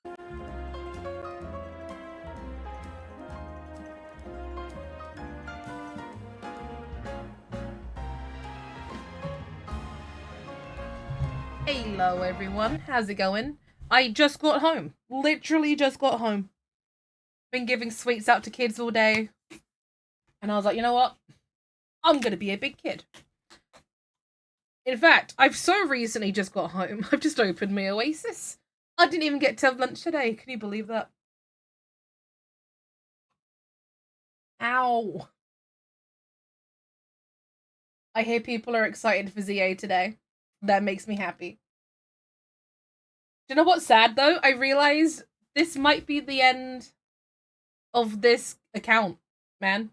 Hello everyone, how's it going? I just got home. Literally just got home. Been giving sweets out to kids all day. And I was like, you know what? I'm gonna be a big kid. In fact, I've so recently just got home. I've just opened my Oasis. I didn't even get to have lunch today. Can you believe that? Ow. I hear people are excited for ZA today. That makes me happy. Do you know what's sad though? I realize this might be the end of this account, man.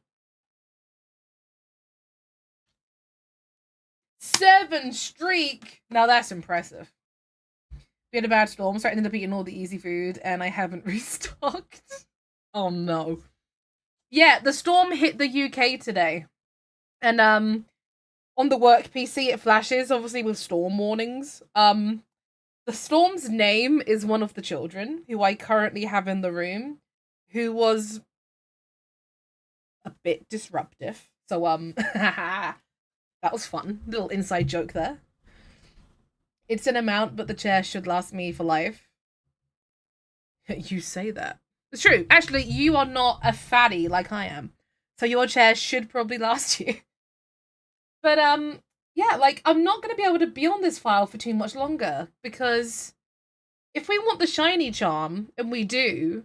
7 streak! Now that's impressive. We had a bad storm, so I ended up eating all the easy food, and I haven't restocked. Oh no. Yeah, the storm hit the UK today. And on the work PC it flashes, obviously with storm warnings. The storm's name is one of the children who I currently have in the room, who was a bit disruptive. So that was fun. Little inside joke there. It's an amount, but the chair should last me for life. You say that. It's true. Actually, you are not a fatty like I am. So your chair should probably last you. But yeah, like I'm not gonna be able to be on this file for too much longer because if we want the shiny charm, and we do,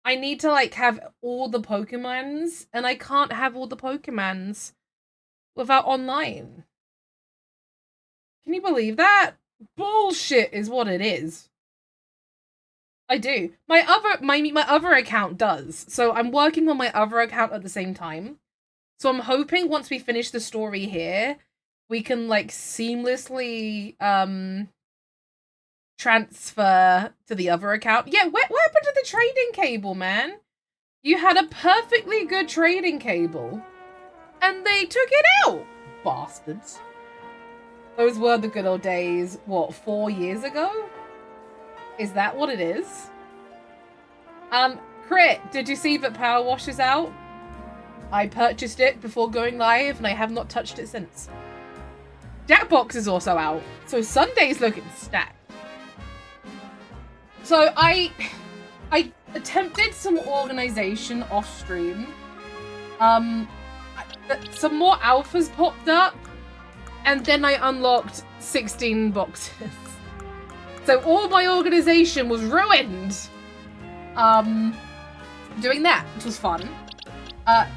I need to like have all the Pokemons, and I can't have all the Pokemons without online. Can you believe that? Bullshit is what it is. I do. My other account does. So I'm working on my other account at the same time. So I'm hoping once we finish the story here, we can like seamlessly transfer to the other account. Yeah, what happened to the trading cable, man? You had a perfectly good trading cable, and they took it out, bastards. Those were the good old days. What, 4 years ago? Is that what it is? Crit, did you see that Power Wash is out? I purchased it before going live, and I have not touched it since. Jackbox is also out, so Sunday's looking stacked. So I attempted some organization off stream. Some more alphas popped up, and then I unlocked 16 boxes. So all my organization was ruined. Doing that, which was fun.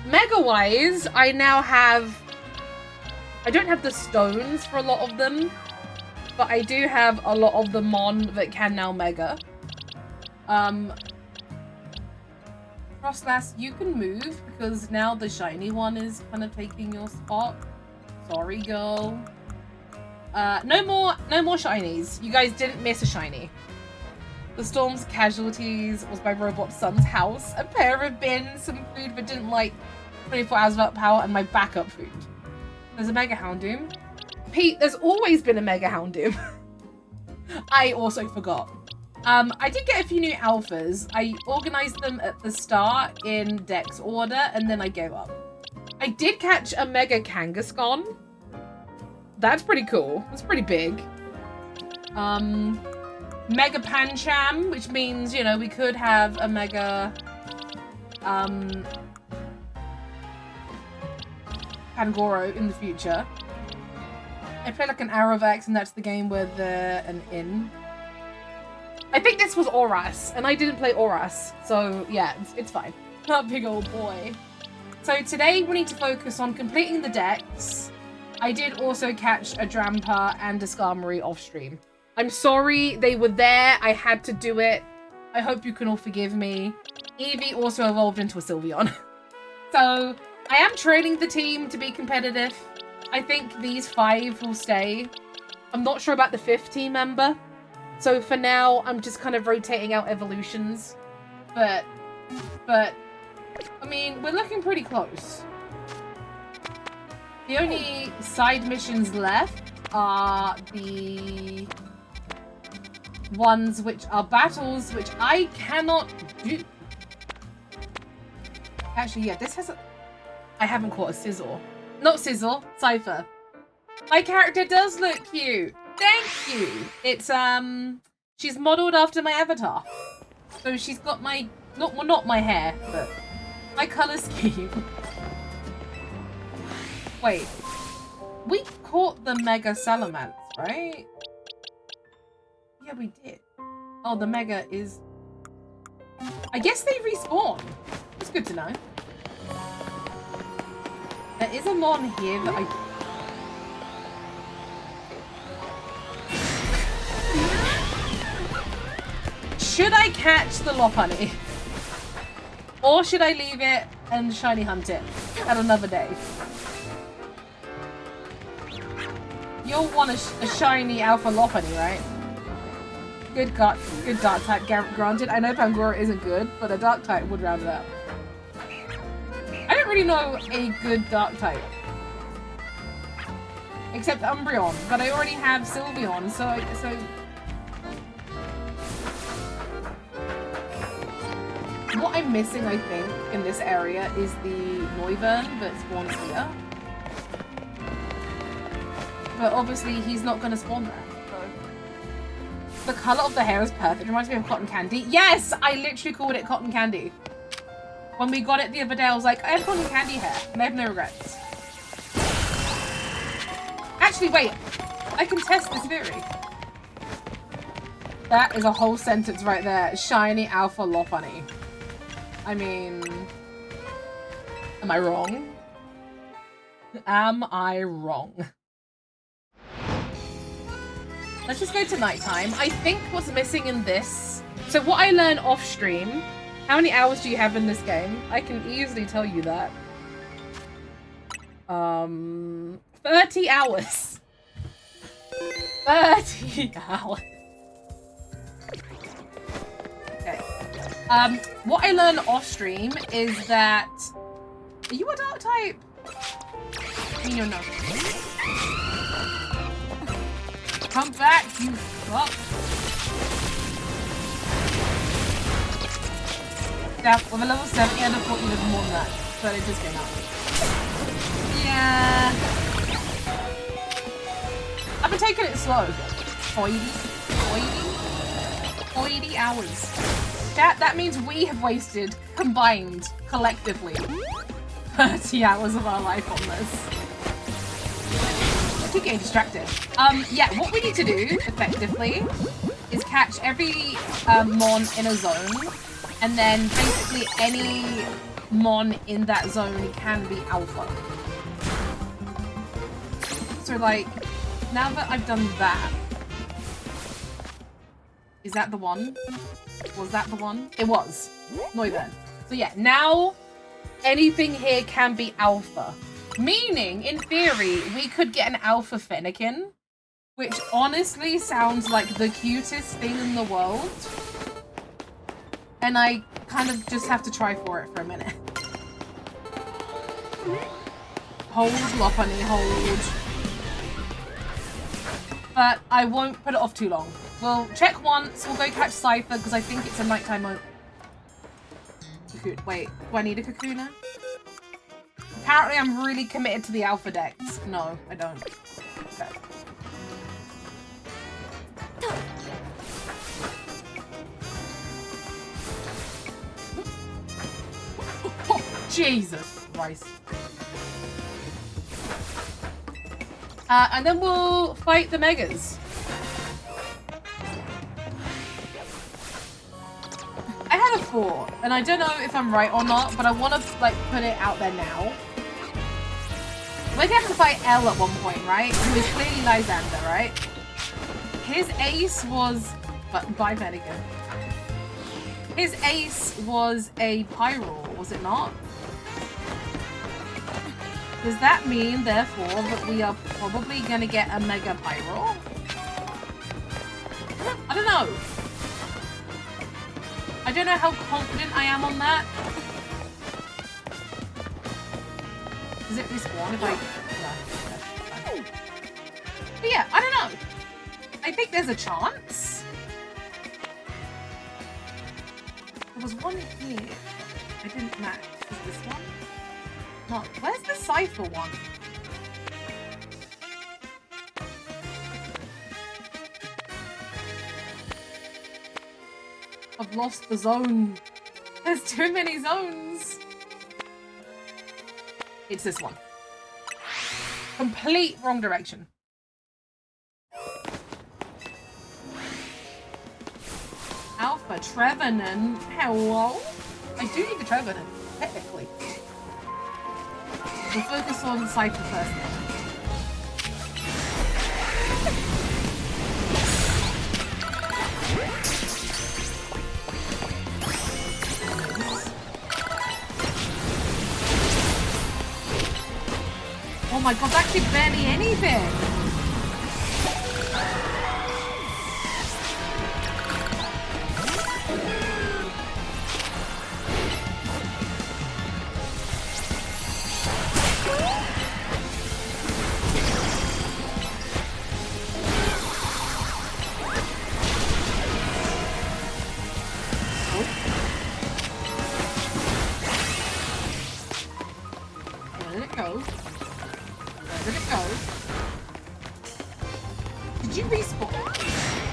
Mega-wise, I now have... I don't have the stones for a lot of them, but I do have a lot of the Mon that can now Mega. Frostlass, you can move because now the shiny one is kind of taking your spot. Sorry, girl. No more shinies. You guys didn't miss a shiny. The storm's casualties was my robot son's house, a pair of bins, some food that didn't like 24 hours without power, and my backup food. There's a Mega Houndoom. Pete, there's always been a Mega Houndoom. I also forgot. I did get a few new alphas. I organized them at the start in Dex order, and then I gave up. I did catch a Mega Kangaskhan. That's pretty cool. That's pretty big. Mega Pancham, which means, you know, we could have a Mega... Pangoro in the future. I played like an Arrovax, and that's the game where an inn. I think this was Oras, and I didn't play Oras, so yeah, it's fine. That big old boy. So today we need to focus on completing the decks. I did also catch a Drampa and a Skarmory off stream. I'm sorry, they were there, I had to do it. I hope you can all forgive me. Eevee also evolved into a Sylveon. So, I am training the team to be competitive. I think these 5 will stay. I'm not sure about the 5th team member. So for now, I'm just kind of rotating out evolutions. But, I mean, we're looking pretty close. The only side missions left are the ones which are battles which I cannot do. Actually, yeah, this has a... I haven't caught a Sizzle. Not Sizzle, Cypher. My character does look cute. Thank you. It's, she's modeled after my avatar. So she's got my... Not my hair, but my color scheme. Wait. We caught the Mega Salamence, right? Yeah, we did. Oh, the Mega is... I guess they respawn. That's good to know. There is a Mon here that I... Should I catch the Lopunny? Or should I leave it and shiny hunt it at another day? You'll want a shiny Alpha Lopunny, right? Good dark type granted. I know Pangoro isn't good, but a dark type would round it out. I don't really know a good dark type. Except Umbreon, but I already have Sylveon, so... What I'm missing, I think, in this area is the Noivern that spawns here. But obviously, he's not going to spawn there. So. The colour of the hair is perfect. It reminds me of cotton candy. Yes! I literally called it cotton candy. When we got it the other day, I was like, I have cotton candy hair. And I have no regrets. Actually, wait. I can test this theory. That is a whole sentence right there. Shiny Alpha Lopunny. I mean... Am I wrong? Am I wrong? Let's just go to nighttime. I think what's missing in this... So what I learned off stream... How many hours do you have in this game? I can easily tell you that. 30 hours. 30 hours. Okay. What I learned off stream is that... Are you a dark type? I mean, you're not. Come back, you fuck. Yeah, with a level 70, I thought you did more than that, but it just came out. Yeah. I've been taking it slow. 40 hours. That means we have wasted, combined, collectively, 30 hours of our life on this. I keep getting distracted. Yeah, what we need to do, effectively, is catch every Mon in a zone, and then basically any Mon in that zone can be Alpha. So, like, now that I've done that... Is that the one? Was that the one? It was. Noivern. So yeah, now anything here can be Alpha. Meaning, in theory, we could get an Alpha Fennekin, which honestly sounds like the cutest thing in the world. And I kind of just have to try for it for a minute. Hold, Lopunny, hold. But I won't put it off too long. We'll check once, we'll go catch Cypher, because I think it's a nighttime mode. Wait, do I need a Kakuna? Apparently I'm really committed to the Alpha decks. No, I don't. Okay. Oh, Jesus Christ. And then we'll fight the Megas. I had a thought, and I don't know if I'm right or not, but I want to, like, put it out there now. We're going to have to fight L at one point, right? Who is clearly Lysander, right? His ace was... But by Fennekin. His ace was a Pyro, was it not? Does that mean, therefore, that we are probably going to get a Mega Pyro? I don't know. I don't know how confident I am on that. Does it respawn if I... No. But yeah, I don't know. I think there's a chance. There was one here. I didn't match. Is this one? No. Where's the Cypher one? I've lost the zone. There's too many zones. It's this one. Complete wrong direction. Alpha Trevenant. Hello? I do need the Trevenant, technically. We'll focus on Cypher first then. Oh my god, that's actually barely anything!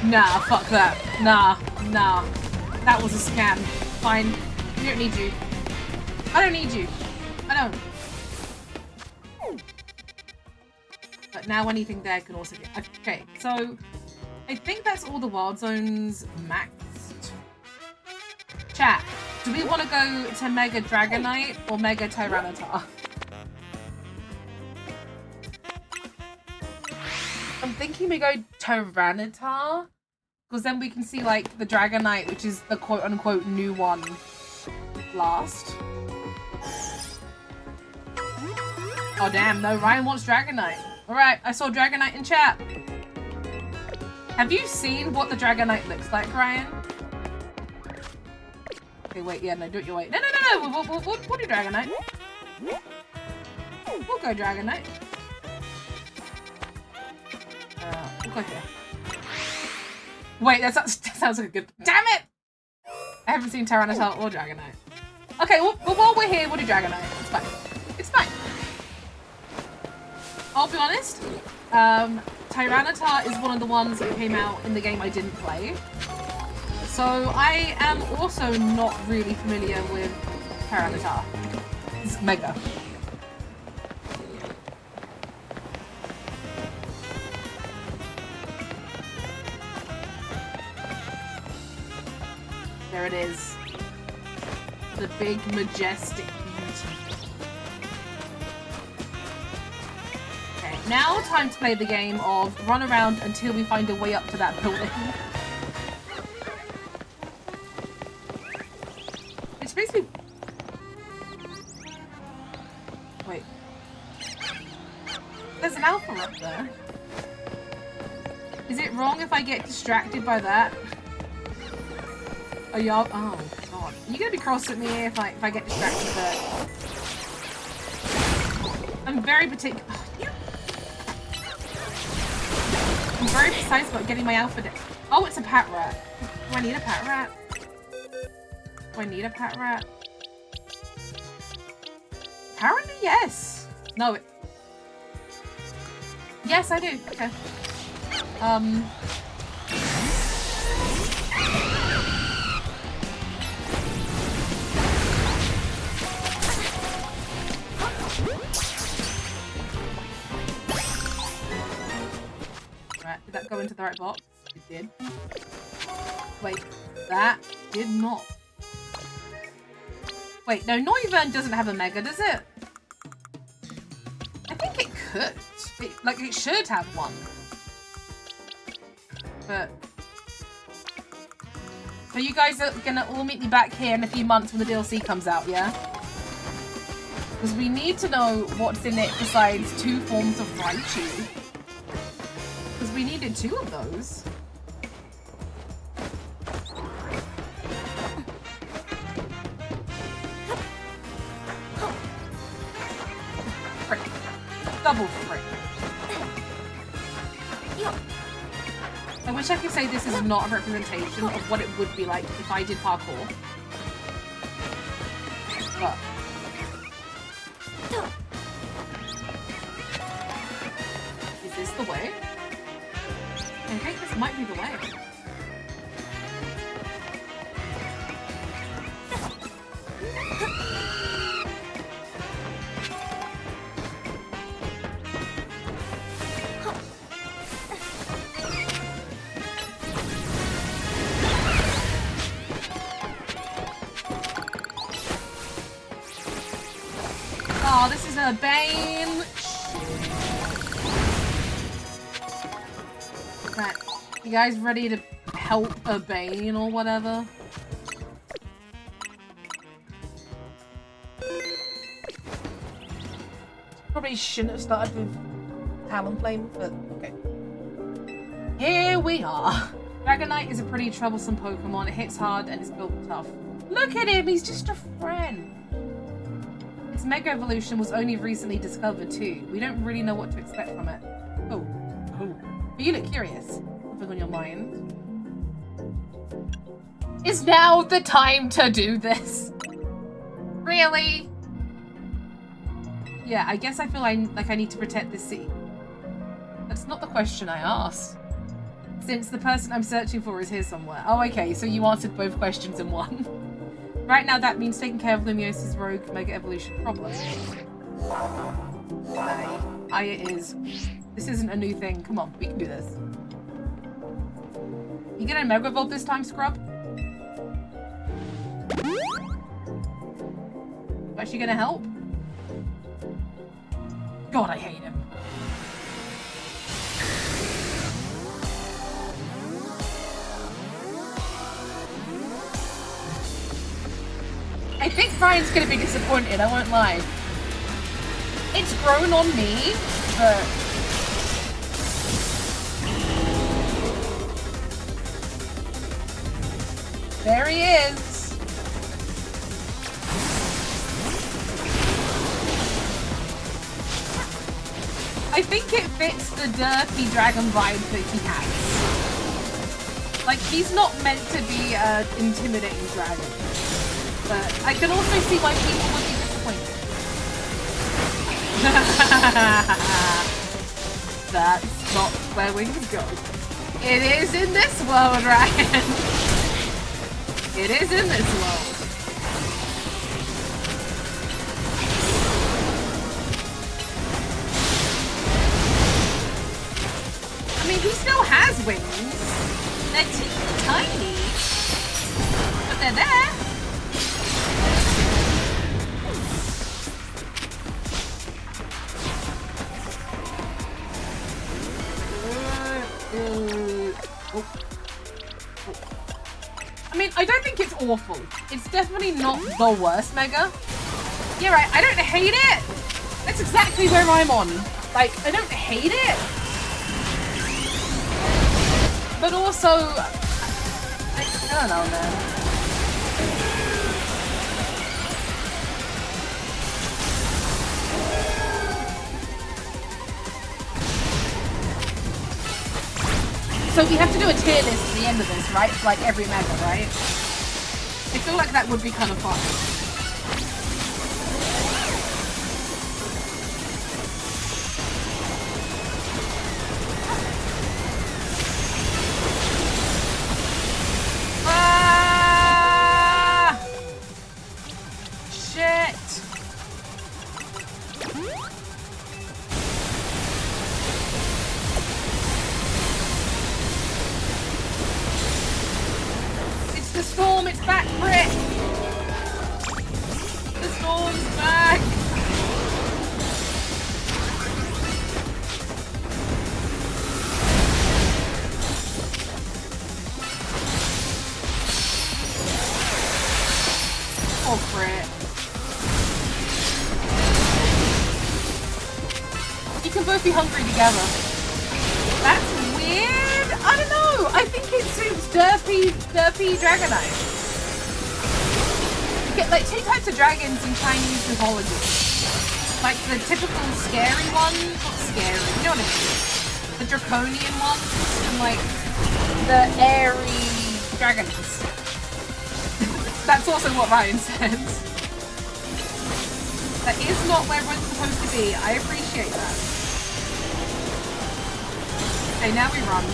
Nah, fuck that. Nah. That was a scam. Fine. We don't need you. I don't need you. I don't. But now anything there can also get... Okay, so... I think that's all the wild zones maxed. Chat, do we want to go to Mega Dragonite or Mega Tyranitar? I'm thinking we go Tyranitar. Because then we can see, like, the Dragonite, which is the quote-unquote new one, last. Oh, damn. No, Ryan wants Dragonite. Alright, I saw Dragonite in chat. Have you seen what the Dragonite looks like, Ryan? Okay, wait. Yeah, no, do it your way. No. We'll do Dragonite. We'll go Dragonite. We'll go here. Wait, that sounds like a good... Damn it! I haven't seen Tyranitar or Dragonite. Okay, well, while we're here, we'll do Dragonite. It's fine. It's fine. I'll be honest. Tyranitar is one of the ones that came out in the game I didn't play. So I am also not really familiar with Tyranitar. It's Mega. There it is. The big, majestic beauty. Okay, now time to play the game of run around until we find a way up to that building. It's basically... Wait. There's an alpha up there. Is it wrong if I get distracted by that? Oh, y'all. Oh, God. Are you gonna be cross at me if I get distracted there? I'm very particular. I'm very precise about getting my alpha down. Oh, it's a pat rat. Do I need a pat rat? Do I need a pat rat? Apparently, yes. No, it... Yes, I do. Okay. Did that go into the right box? It did. Wait, that did not. Wait, no, Noivern doesn't have a Mega, does it? I think it could. It should have one. But... So you guys are gonna all meet me back here in a few months when the DLC comes out, yeah? Because we need to know what's in it besides 2 forms of Raichu. Because we needed 2 of those. Frick. Double frick. I wish I could say this is not a representation of what it would be like if I did parkour. fuck? Is this the way? I think this might be the way. Oh, this is a Bane. Right, you guys ready to help a Bane or whatever? Probably shouldn't have started with Talonflame, but okay. Here we are. Dragonite is a pretty troublesome Pokemon. It hits hard and is built tough. Look at him, he's just a friend. Its Mega Evolution was only recently discovered too. We don't really know what to expect from it. Oh. But you look curious. Something on your mind. Is now the time to do this? Really? Yeah, I guess I feel like I need to protect this city. That's not the question I asked. Since the person I'm searching for is here somewhere. Oh, okay, so you answered both questions in one. Right now, that means taking care of Lumios's rogue Mega Evolution problem. Aye, it is. This isn't a new thing. Come on, we can do this. You gonna Mega Evolve this time, Scrub? Actually gonna help? God, I hate him. I think Ryan's gonna be disappointed, I won't lie. It's grown on me, but... there he is. I think it fits the derpy dragon vibe that he has. Like, he's not meant to be an intimidating dragon. But I can also see why people would be disappointed. That's not where wings go. It is in this world, Ryan. It is in this world. I mean, he still has wings. They're tiny, but they're there. I mean, I don't think it's awful. It's definitely not the worst Mega. Yeah, right, I don't hate it. That's exactly where I'm on. Like, I don't hate it. But also, I don't know, man. So we have to do a tier list at the end of this, right? For like every Mega, right? I feel like that would be kind of fun. Together. That's weird. I don't know. I think it suits derpy Dragonite. You get like 2 types of dragons in Chinese mythology. Like the typical scary ones, not scary, you know what I mean? The draconian ones, and like the airy dragons. That's also what Ryan says. That is not where everyone's supposed to be. I appreciate that. Okay, now we run.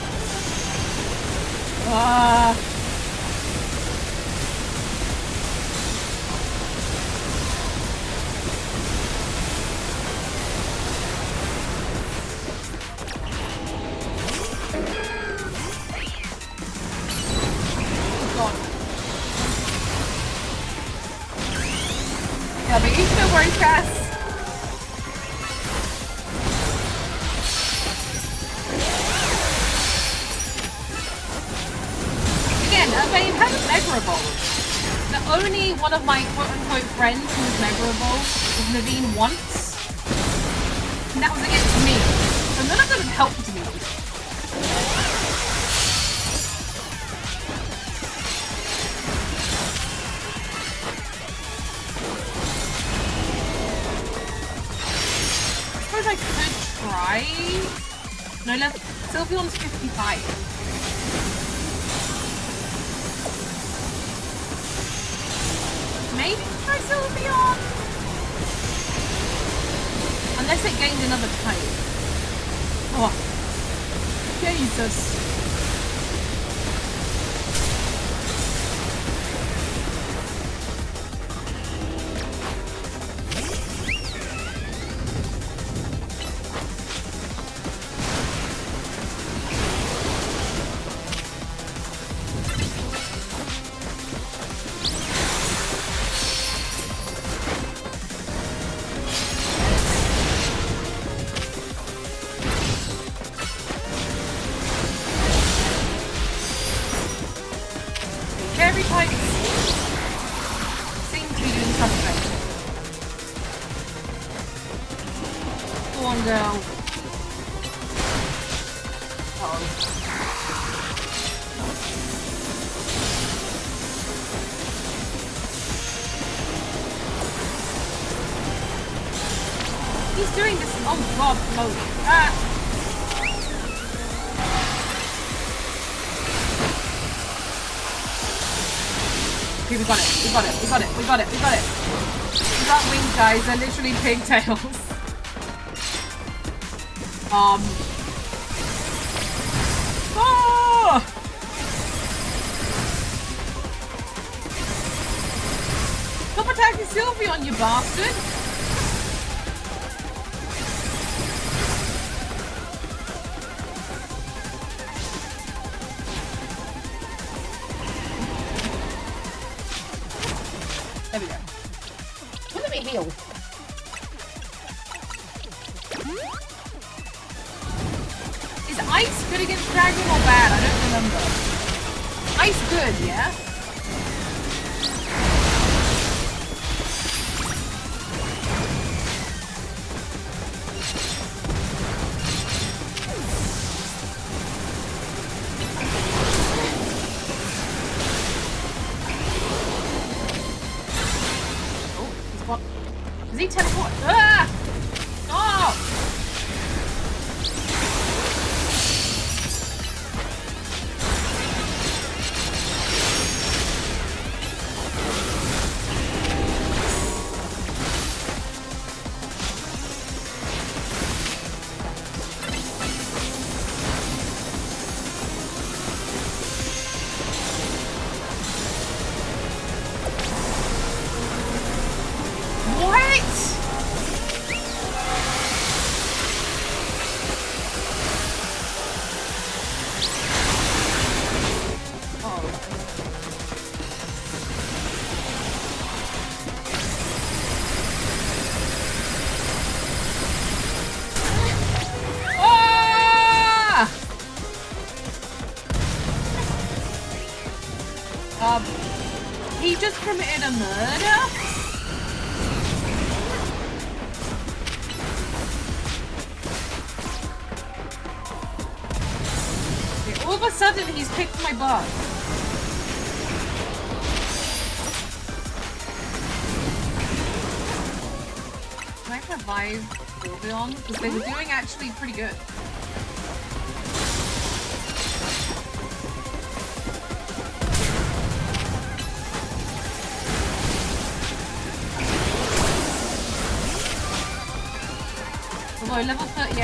Yeah, but you still worry, Cass. Again, Vayne hasn't Mega Evolved. The only one of my quote-unquote friends who was Mega Evolved was Naveen once. And that was against me. So none of them helped me. I could try. No, left. Sylveon's 55. Maybe try Sylveon. Unless it gained another type. Oh, Jesus. He's doing this. Oh God, no. Ah. Okay, we got it. We got it. We got it. We got it. We got it. We got wings, guys. They're literally pigtails. Oh! Stop attacking Sylveon, you bastard! There we go. Let me heal. Is ice good against dragon or bad? I don't remember. Ice good, yeah? Oh, he's what? Does he teleport? Ah! Oh! He just committed a murder? Okay, all of a sudden, he's kicked my butt. Can I revive Sylveon? Because they were doing actually pretty good. Whoa, level 38.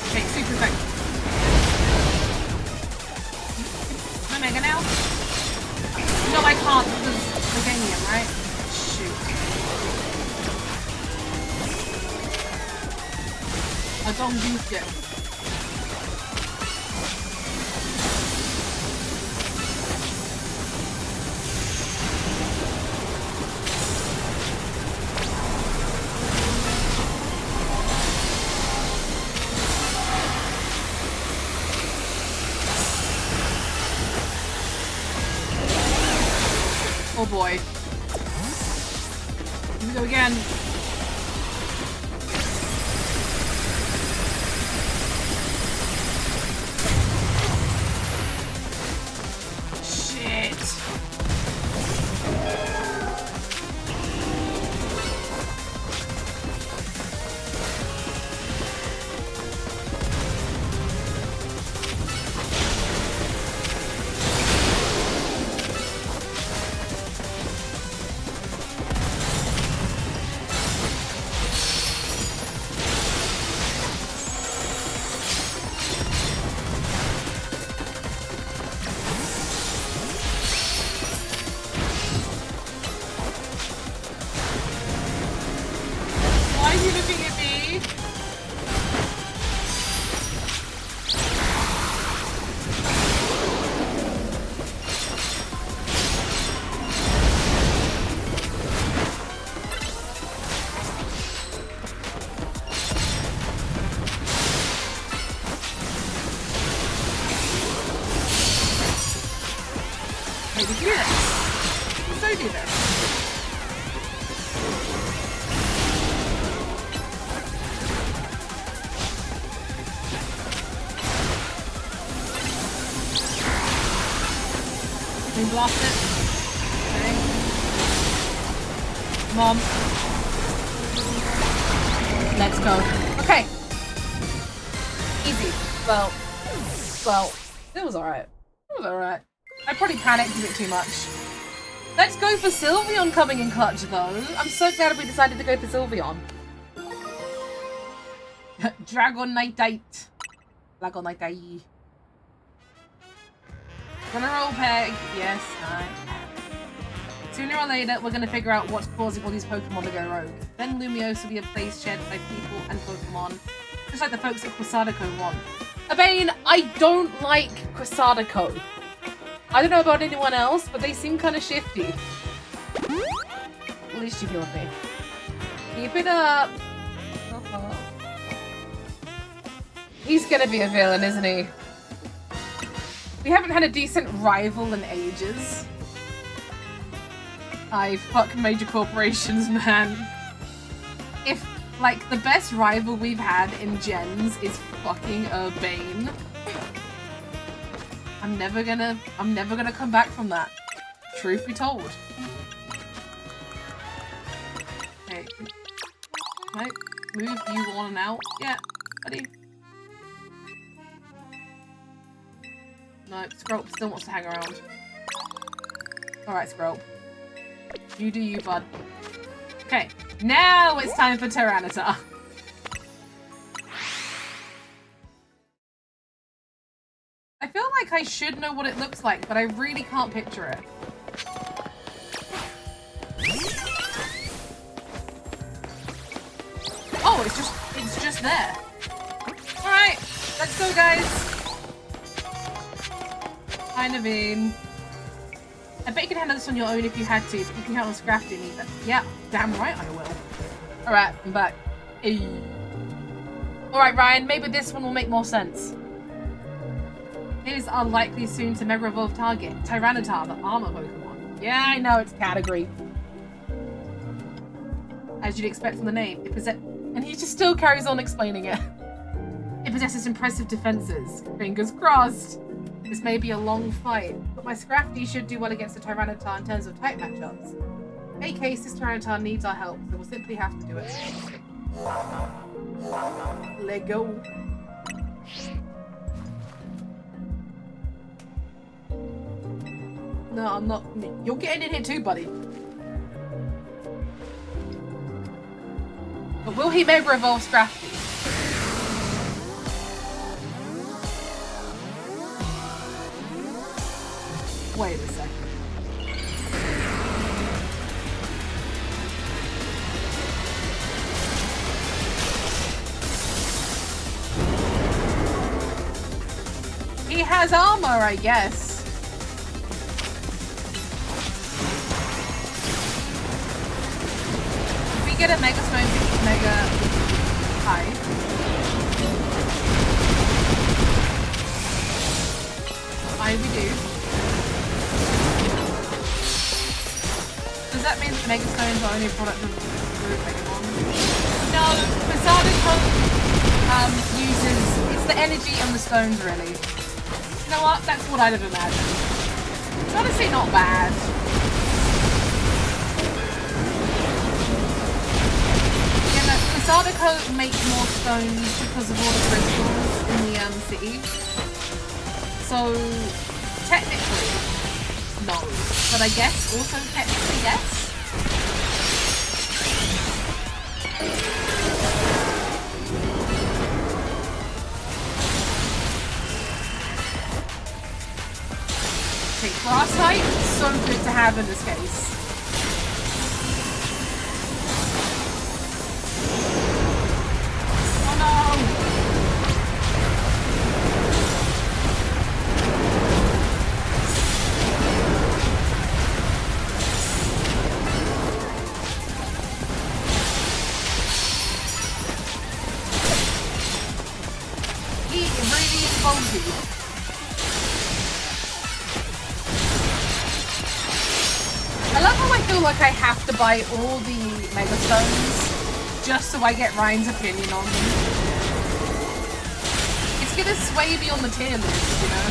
Okay, super effective. Omega now? No, I can't because Meganium, right? Shoot. I don't use it. Oh boy. Here we go again. Shit. Why are you looking at me? Maybe do this. So do this. Can we blast it? Okay. Come on. Let's go. Okay. Easy. Well, it was alright. It was alright. I probably panicked a bit too much. Let's go for Sylveon coming in clutch though. I'm so glad we decided to go for Sylveon. Dragonite. Dragonite. Gonna roll peg. Yes, nice. Sooner or later, we're gonna figure out what's causing all these Pokemon to go rogue. Then Lumiose will be a place shared by people and Pokemon, just like the folks at Quasadaco want. Abane, I don't like Quasadaco. I don't know about anyone else, but they seem kind of shifty. At least you healed me. Keep it up. He's gonna be a villain, isn't he? We haven't had a decent rival in ages. I fuck major corporations, man. If, like, the best rival we've had in gens is fucking Urbane, I'm never gonna come back from that. Truth be told. Okay. Can I move you on and out? Yeah, buddy. No, Skrulp still wants to hang around. Alright, Skrulp. You do you, bud. Okay, now it's time for Tyranitar. I feel like I should know what it looks like, but I really can't picture it. Oh, it's just there. Alright, let's go, guys. Hi, Naveen. I bet you could handle this on your own if you had to, but you can count on Scrafty me. But yeah, damn right I will. Alright, I'm back. Hey. Alright, Ryan, maybe this one will make more sense. Here's our likely soon to Mega Evolve target, Tyranitar, the armor Pokemon. Yeah, I know, it's category. As you'd expect from the name, and he just still carries on explaining it. It possesses impressive defenses. Fingers crossed. This may be a long fight, but my Scrafty should do well against the Tyranitar in terms of type matchups. In any case, this Tyranitar needs our help, so we'll simply have to do it. Let go. No, I'm not. You're getting in here too, buddy. But will he Mega Evolve Scrafty? Wait a second. He has armor, I guess. If we get a Mega Stone, Mega high. Aye, we do. Does that mean that Mega Stones are only a product of Group Megamon? No, Posada Code uses, it's the energy and the stones really. You know what? That's what I'd have imagined. It's honestly not bad. Yeah, no, Posada Code makes more stones because of all the crystals in the city. So, technically, no. But I guess also technically yes. Okay, Grass type, so good to have in this case. Oh no! He really is bulky. I love how I feel like I have to buy all the Mega Stones just so I get Ryan's opinion on them. It's gonna sway me on the tier list, you know?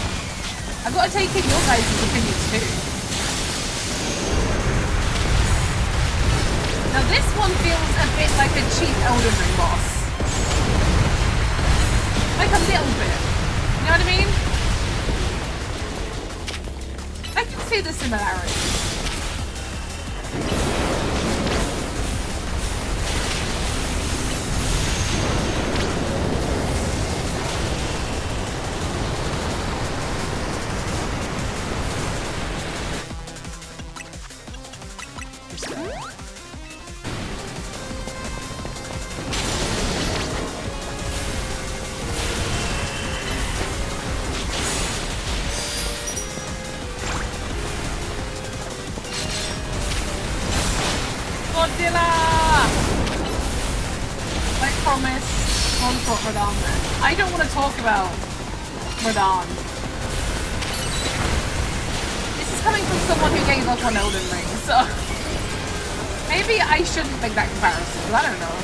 I've got to take in your guys' opinions too. Now this one feels a bit like a cheap Elden Ring boss. Like a little bit. You know what I mean? I can see the similarities. I don't want to talk about Radahn. This is coming from someone who gave up on Elden Ring, so maybe I shouldn't make that comparison, but I don't know.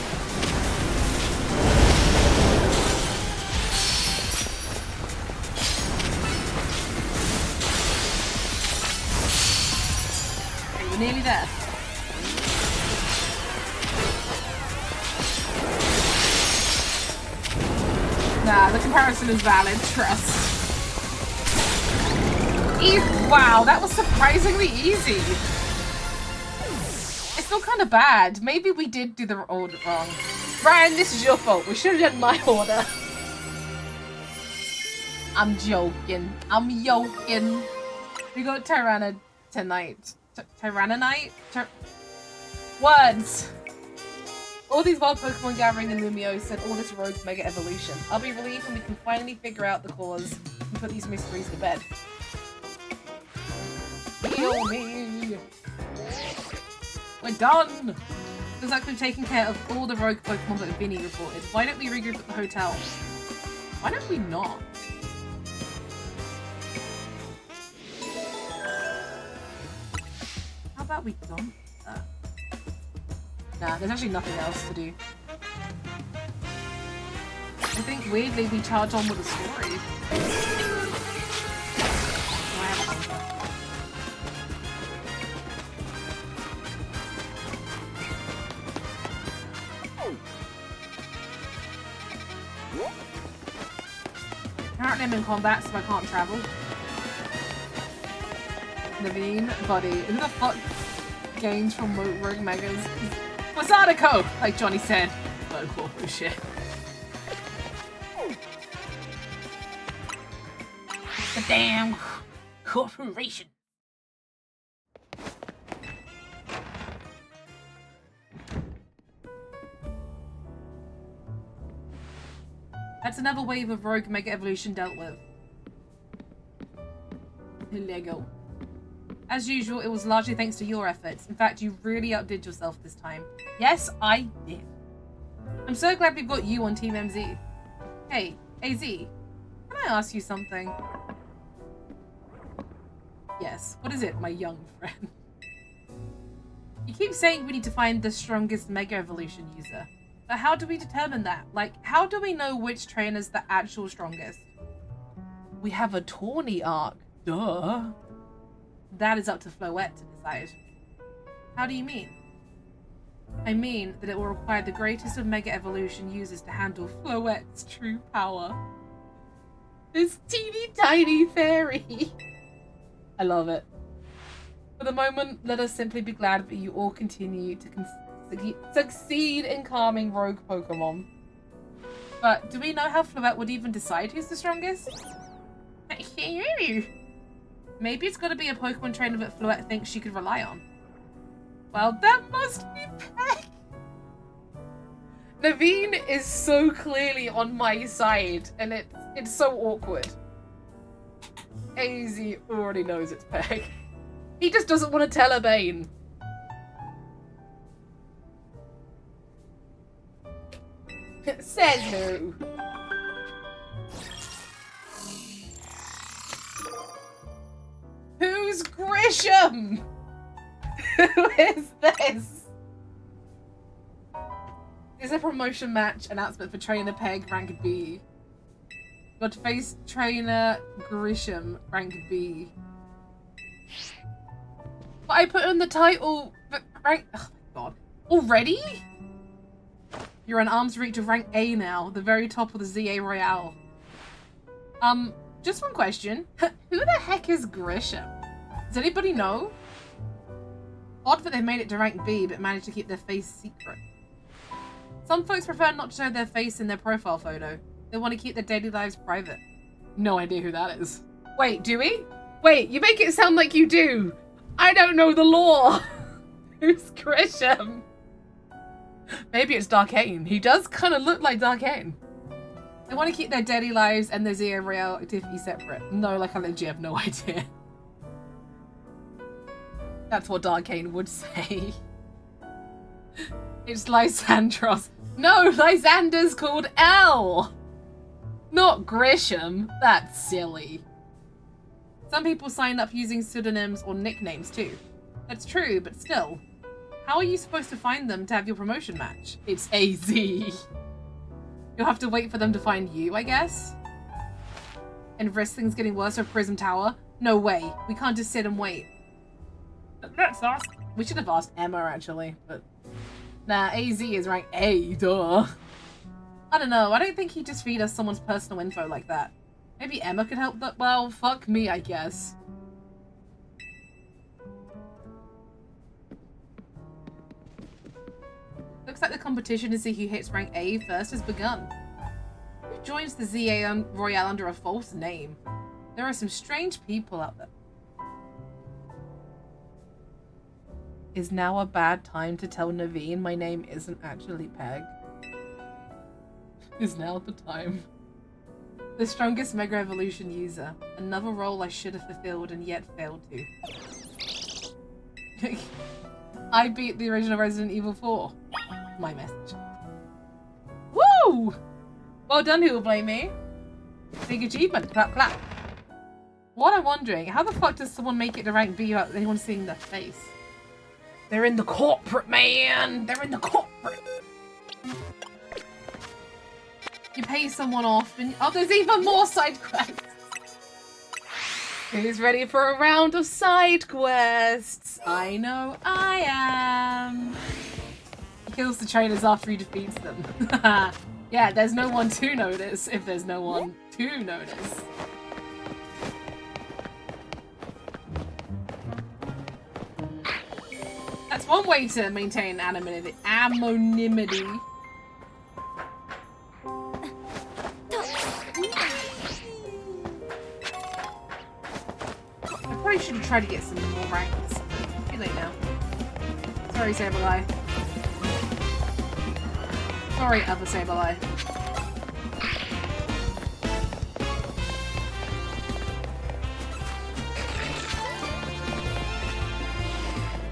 Okay, we're nearly there. Nah, the comparison is valid, trust. Wow, that was surprisingly easy. It's still kind of bad. Maybe we did do the order wrong. Ryan, this is your fault. We should have done my order. I'm joking. I'm joking. We got Tyrana tonight. Tyrana night? Words! All these wild Pokemon gathering in Lumio said all this rogue mega evolution. I'll be relieved when we can finally figure out the cause and put these mysteries to bed. Heal me! We're done! Looks like we've taken care of all the rogue Pokemon that Vinny reported. Why don't we regroup at the hotel? Why don't we not? How about we don't? Nah, there's actually nothing else to do. I think weirdly we charge on with the story. Apparently I'm in combat, so I can't travel. Naveen, buddy, who the fuck gains from Rogue Megas? Posada Code, like Johnny said. low corpo shit. The damn corporation. That's another wave of rogue Mega Evolution dealt with. Lego. As usual, it was largely thanks to your efforts. In fact, you really outdid yourself this time. Yes, I did. I'm so glad we've got you on Team MZ. Hey, AZ, can I ask you something? Yes, what is it, my young friend? You keep saying we need to find the strongest Mega Evolution user. But how do we determine that? Like, how do we know which trainer's the actual strongest? We have a tourney arc. Duh. That is up to Floette to decide. How do you mean? I mean that it will require the greatest of Mega Evolution users to handle Floette's true power. This teeny tiny fairy. I love it. For the moment, let us simply be glad that you all continue to succeed in calming rogue Pokemon. But do we know how Floette would even decide who's the strongest? Maybe it's got to be a Pokemon trainer that Floette thinks she could rely on. Well, that must be Peg. Naveen is so clearly on my side, and it's so awkward. AZ already knows it's Peg. He just doesn't want to tell her Bane. Says who? Who's Grisham? Who is this? This is a promotion match announcement for Trainer Peg, rank B. Got to face Trainer Grisham, rank B. But I put in the title, but rank. Oh my god. Already? You're an arm's reach of rank A now, the very top of the ZA Royale. Just one question. Who the heck is Grisham? Does anybody know? Odd that they made it to rank B, but managed to keep their face secret. Some folks prefer not to show their face in their profile photo. They want to keep their daily lives private. No idea who that is. Wait, do we? Wait, you make it sound like you do. I don't know the lore. Who's Grisham? Maybe it's Darkane. He does kind of look like Darkane. They want to keep their daily lives and their ZA Royale activity separate. No, like I legit have no idea. That's what Darkane would say. It's Lysandros. No, Lysander's called L. Not Grisham. That's silly. Some people sign up using pseudonyms or nicknames too. That's true, but still. How are you supposed to find them to have your promotion match? It's AZ. You'll have to wait for them to find you, I guess? And risk things getting worse with Prism Tower? No way. We can't just sit and wait. Let's ask. We should have asked Emma, actually, but... Nah, AZ is rank A, duh. I don't know, I don't think he'd just feed us someone's personal info like that. Maybe Emma could help that? Well, fuck me, I guess. Looks like the competition to see who hits rank A first has begun. Who joins the ZA Royale under a false name? There are some strange people out there. Is now a bad time to tell Naveen my name isn't actually Peg? Is now the time. The strongest Mega Evolution user. Another role I should have fulfilled and yet failed to. I beat the original Resident Evil 4. My message. Woo! Well done, who will blame me? Big achievement. Clap, clap. What I'm wondering, how the fuck does someone make it to rank B without anyone seeing their face? They're in the corporate, man! They're in the corporate! You pay someone off and... Oh, there's even more side quests! Who's ready for a round of side quests? I know I am! He kills the trainers after he defeats them. Yeah, there's no one to notice if there's no one to notice. That's one way to maintain anonymity. probably should have tried to get some more ranks. Too late now. Sorry, Sableye. Sorry, other Sableye.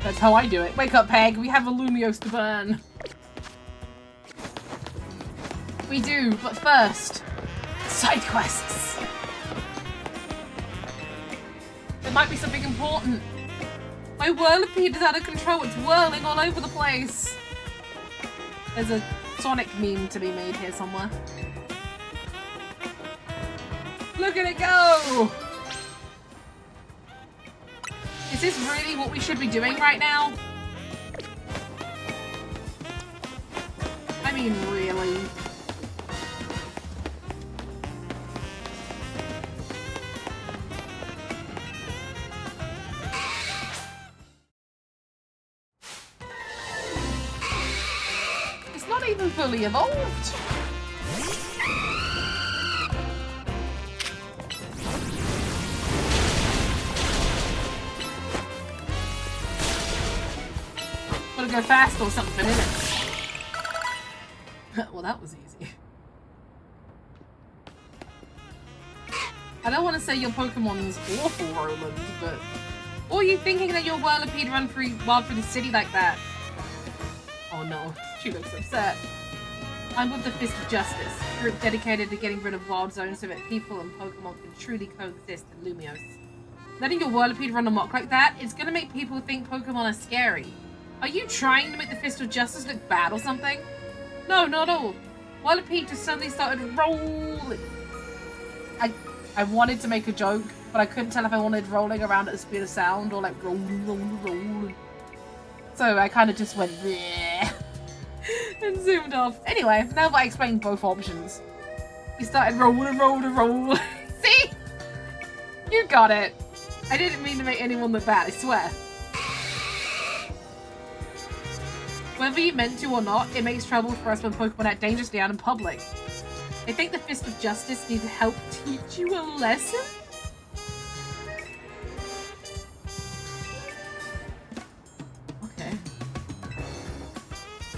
That's how I do it. Wake up, Peg. We have a Lumiose to burn. We do, but first, side quests. There might be something important. My Whirlipede is out of control. It's whirling all over the place. There's a Sonic meme to be made here somewhere. Look at it go! Is this really what we should be doing right now? I mean, really? It's not even fully evolved. Gotta go fast or something, innit? Well, that was easy. I don't want to say your Pokemon's awful, Roland, but... Or are you thinking that your Whirlipede run wild through the city like that? Oh no, she looks upset. I'm with the Fist of Justice, a group dedicated to getting rid of wild zones so that people and Pokemon can truly coexist in Lumiose. Letting your Whirlipede run amok like that, it's gonna make people think Pokemon are scary. Are you trying to make the Fist of Justice look bad or something? No, not at all. Whirlipede just suddenly started rolling. I wanted to make a joke, but I couldn't tell if I wanted rolling around at the speed of sound or like roll. So I kind of just went bleh and zoomed off. Anyway, now that I explained both options, he started roll. See? You got it. I didn't mean to make anyone look bad, I swear. Whether you meant to or not, it makes trouble for us when Pokemon act dangerously out in public. I think the Fist of Justice need to help teach you a lesson? Okay.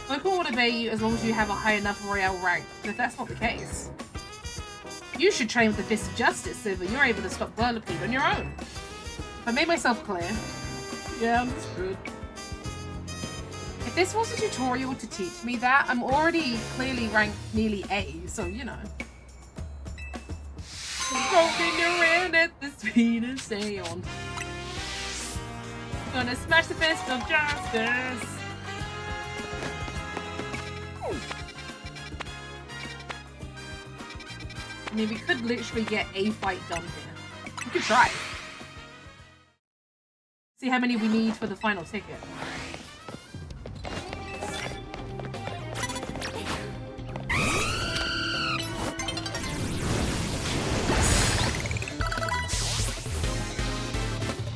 Pokemon will obey you as long as you have a high enough Royale rank, but if that's not the case, you should train with the Fist of Justice so that you're able to stop Whirlipede on your own. If I made myself clear. Yeah, understood. If this was a tutorial to teach me that, I'm already clearly ranked nearly A, so you know. Rolling around at the speed of sound. Gonna smash the Fist of Justice. I mean, we could literally get a fight done here. We could try. See how many we need for the final ticket.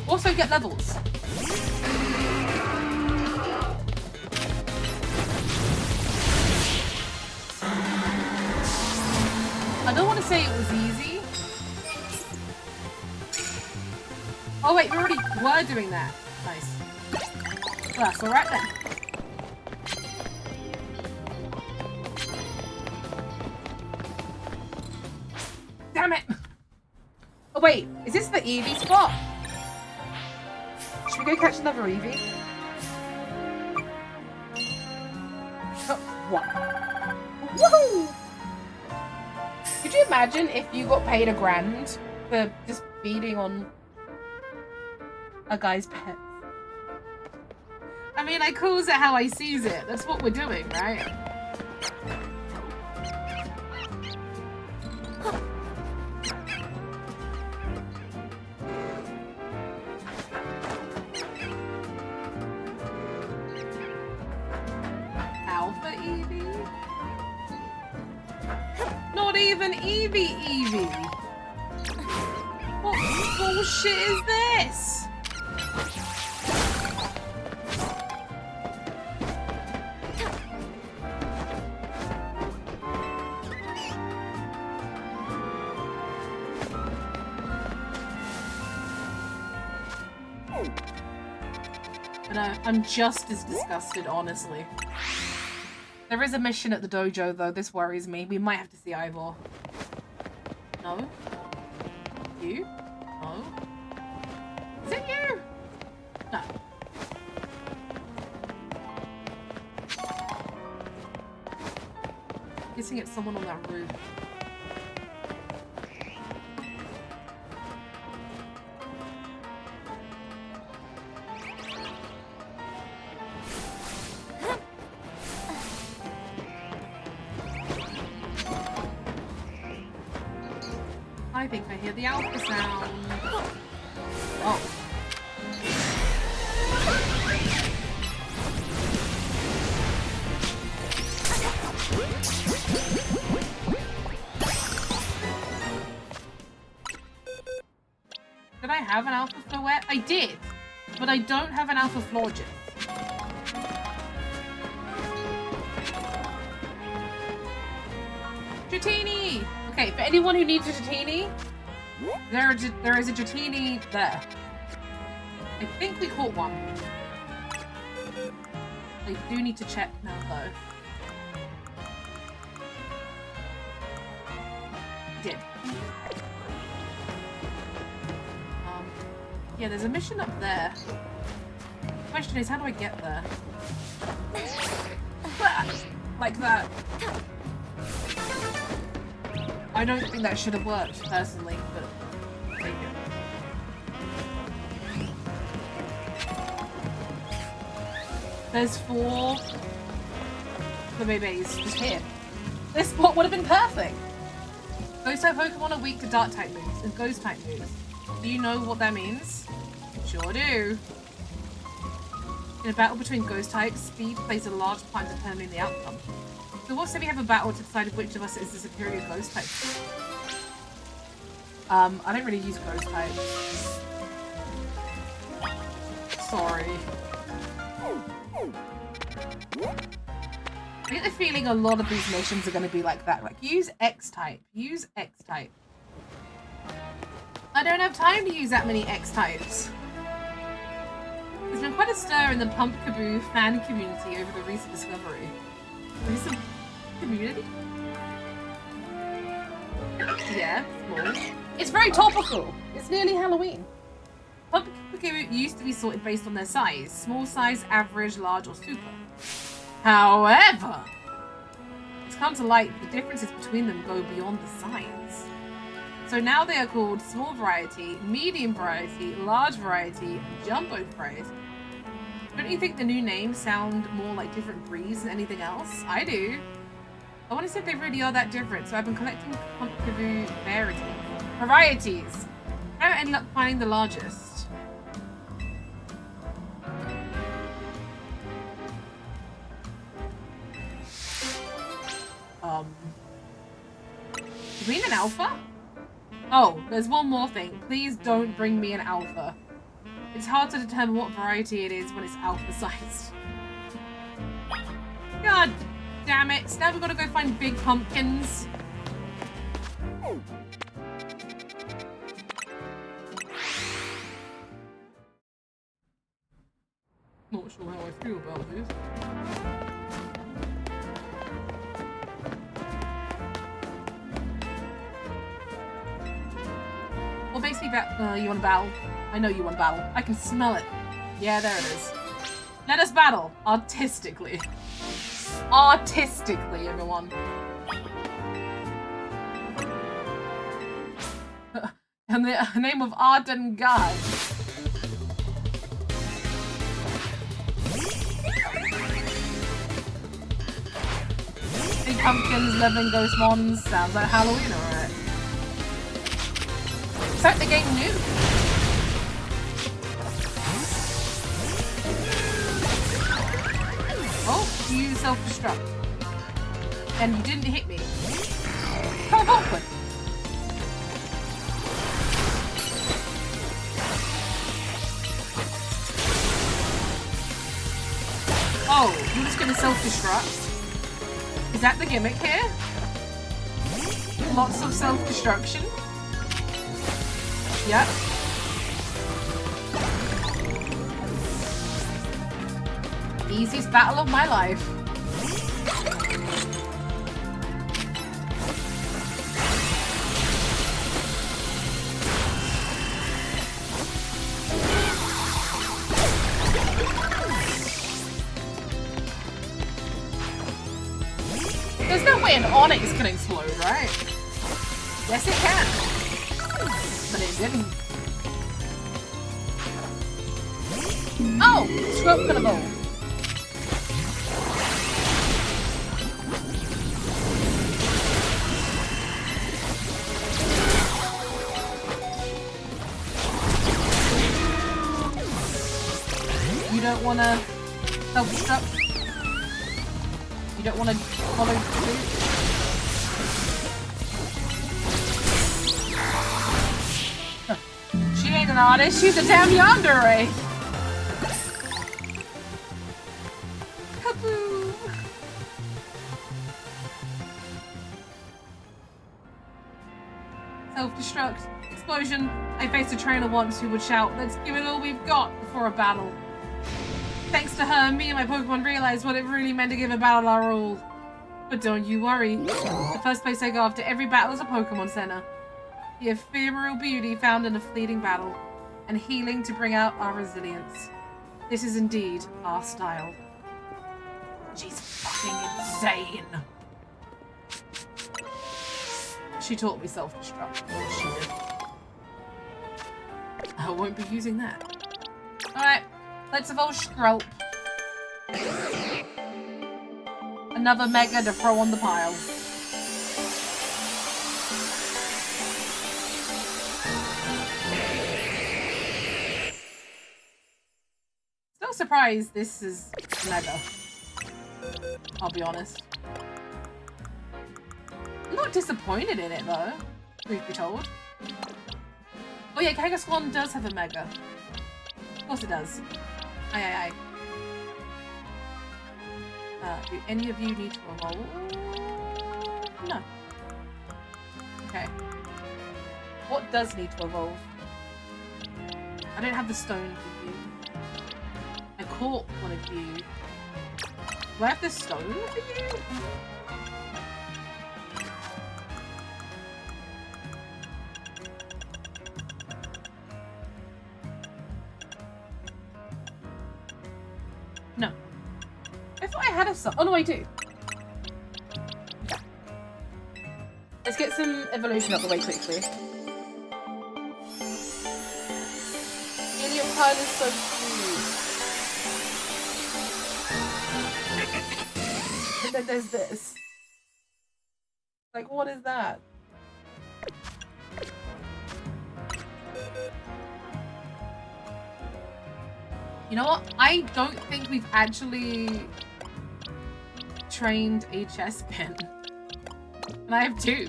Also get levels. I don't want to say it was easy. Oh wait, we already were doing that. Nice. Well, that's alright then. Damn it! Oh wait, is this the Eevee spot? Should we go catch another Eevee? Oh, what? Woohoo! Could you imagine if you got paid $1,000 for just feeding on a guy's pet? I mean, I calls it how I sees it. That's what we're doing, right? Alpha Eevee? Not even Eevee! What bullshit is this? No, I'm just as disgusted, honestly. There is a mission at the dojo, though. This worries me. We might have to see Ivor. No? You? No? Is it you? No. Guessing it's someone on that roof. I think I hear the alpha sound. Oh. Did I have an alpha Floette? I did, but I don't have an alpha Florges. Dratini! Okay, for anyone who needs a Dratini, there is a Dratini there. I think we caught one. I do need to check now, though. Did. Yeah, there's a mission up there. The question is, how do I get there? Like that. I don't think that should have worked, personally, but there you go. There's 4 Flabébés just here. This spot would have been perfect! Ghost-type Pokemon are weak to Dark-type moves and Ghost-type moves. Do you know what that means? Sure do. In a battle between Ghost types, speed plays a large part in determining the outcome. So what say we have a battle to decide which of us is the superior Ghost type? I don't really use Ghost types. Sorry. I get the feeling a lot of these missions are going to be like that. Like, use X-type. Use X-type. I don't have time to use that many X-types. There's been quite a stir in the Pumpkaboo fan community over the recent discovery. Recent community? Yeah, small. It's very topical. It's nearly Halloween. Pumpkaboo used to be sorted based on their size. Small size, average, large, or super. However, it's come to light the differences between them go beyond the size. So now they are called small variety, medium variety, large variety, and jumbo variety. Don't you think the new names sound more like different breeds than anything else? I do. I want to see if they really are that different, so I've been collecting Pumpkaboo varieties. I ended up finding the largest. You mean an alpha? Oh, there's one more thing. Please don't bring me an alpha. It's hard to determine what variety it is when it's alpha-sized. God damn it. So now we've got to go find big pumpkins. Not sure how I feel about this. What makes me you want to battle? I know you want to battle. I can smell it. Yeah, there it is. Let us battle. Artistically. Artistically, everyone. In the name of art and God. Big pumpkins, living ghost mons. Sounds like Halloween, alright. Start the game new. Oh, you used self-destruct. And you didn't hit me. How awkward. Oh, you're just gonna self-destruct? Is that the gimmick here? Lots of self-destruction? Yep. easiest battle of my life. There's no way an Onyx can explode, right? Yes, it can. But it didn't. Oh! Scrub can evolve. You don't want to self-destruct? You don't want to follow through? She ain't an artist, she's a damn yandere! Kaboom! Self-destruct. Explosion. I faced a trainer once who would shout, "Let's give it all we've got," before a battle. Thanks to her, me and my Pokemon realized what it really meant to give a battle our all. But don't you worry. The first place I go after every battle is a Pokemon Center. The ephemeral beauty found in a fleeting battle, and healing to bring out our resilience. This is indeed our style. She's fucking insane. She taught me self-destruct. She did. I won't be using that. Alright, let's evolve Skrelp. Another Mega to throw on the pile. Still surprised this is Mega. I'll be honest. I'm not disappointed in it though, truth be told. Oh yeah, Kangaskhan does have a Mega. Of course it does. Aye. Do any of you need to evolve? No. Okay. What does need to evolve? I don't have the stone for you. I caught one of you. Do I have the stone for you? No. I thought I had a stone. Oh no, I do. Okay. Let's get some evolution out the way quickly. Helium pile is so cute. And then there's this. Like, what is that? You know what? I don't think we've actually trained a Chespin. And I have two.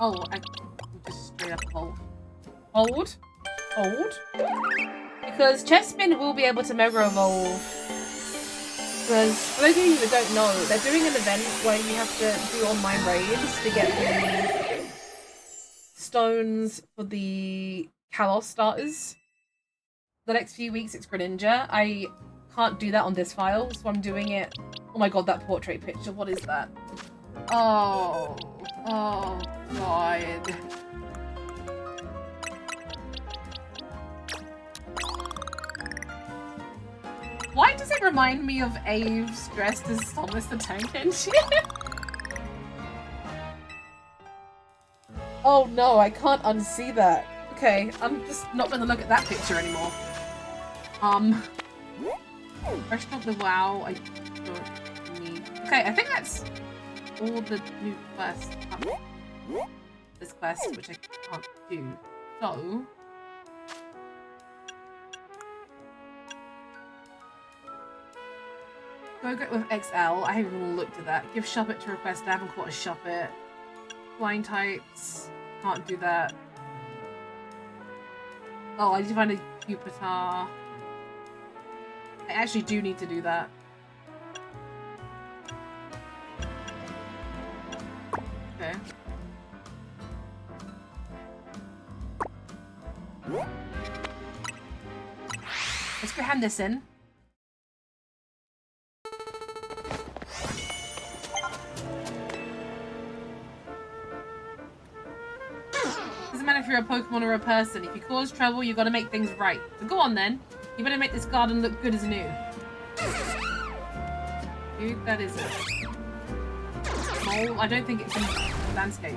Oh, I just straight up hold. Hold? Hold? Because Chespin will be able to Mega Evolve. Because, for those of you that don't know, they're doing an event where you have to do online raids to get the stones for the Kalos starters. The next few weeks it's Greninja. I can't do that on this file, so I'm doing it... Oh my god, that portrait picture, what is that? Oh god. Why does it remind me of Aves dressed as Thomas the Tank Engine? Oh no, I can't unsee that. Okay, I'm just not gonna look at that picture anymore. Restaurant the WoW, I don't need... Okay, I think that's all the new quests. This quest, which I can't do. So... Go with XL, I haven't even looked at that. Give Shuppet to request, I haven't caught a Shuppet. Flying types, can't do that. Oh, I need to find a Pupitar. I actually do need to do that. Okay. Let's go hand this in. Doesn't matter if you're a Pokemon or a person. If you cause trouble, you gotta make things right. So go on then. You better make this garden look good as new. Dude, that is a mole. I don't think it can landscape.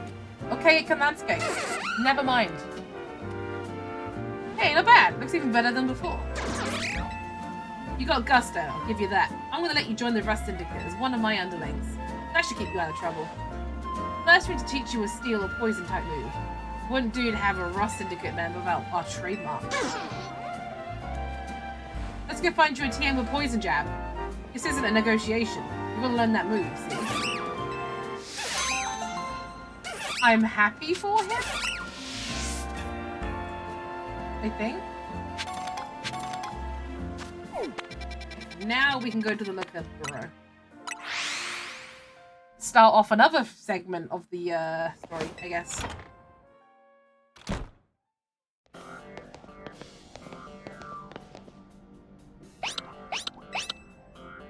Okay, it can landscape. Never mind. Hey, not bad. Looks even better than before. You got gusto, I'll give you that. I'm gonna let you join the Rust Syndicate as one of my underlings. That should keep you out of trouble. First, we need to teach you a steel or poison type move. Wouldn't do to have a Rust Syndicate member without our trademark. Let's go find you a TM with Poison Jab. This isn't a negotiation. You gotta learn that move, see? I'm happy for him? I think. Now we can go to the Lookout Bureau. Start off another segment of the story, I guess.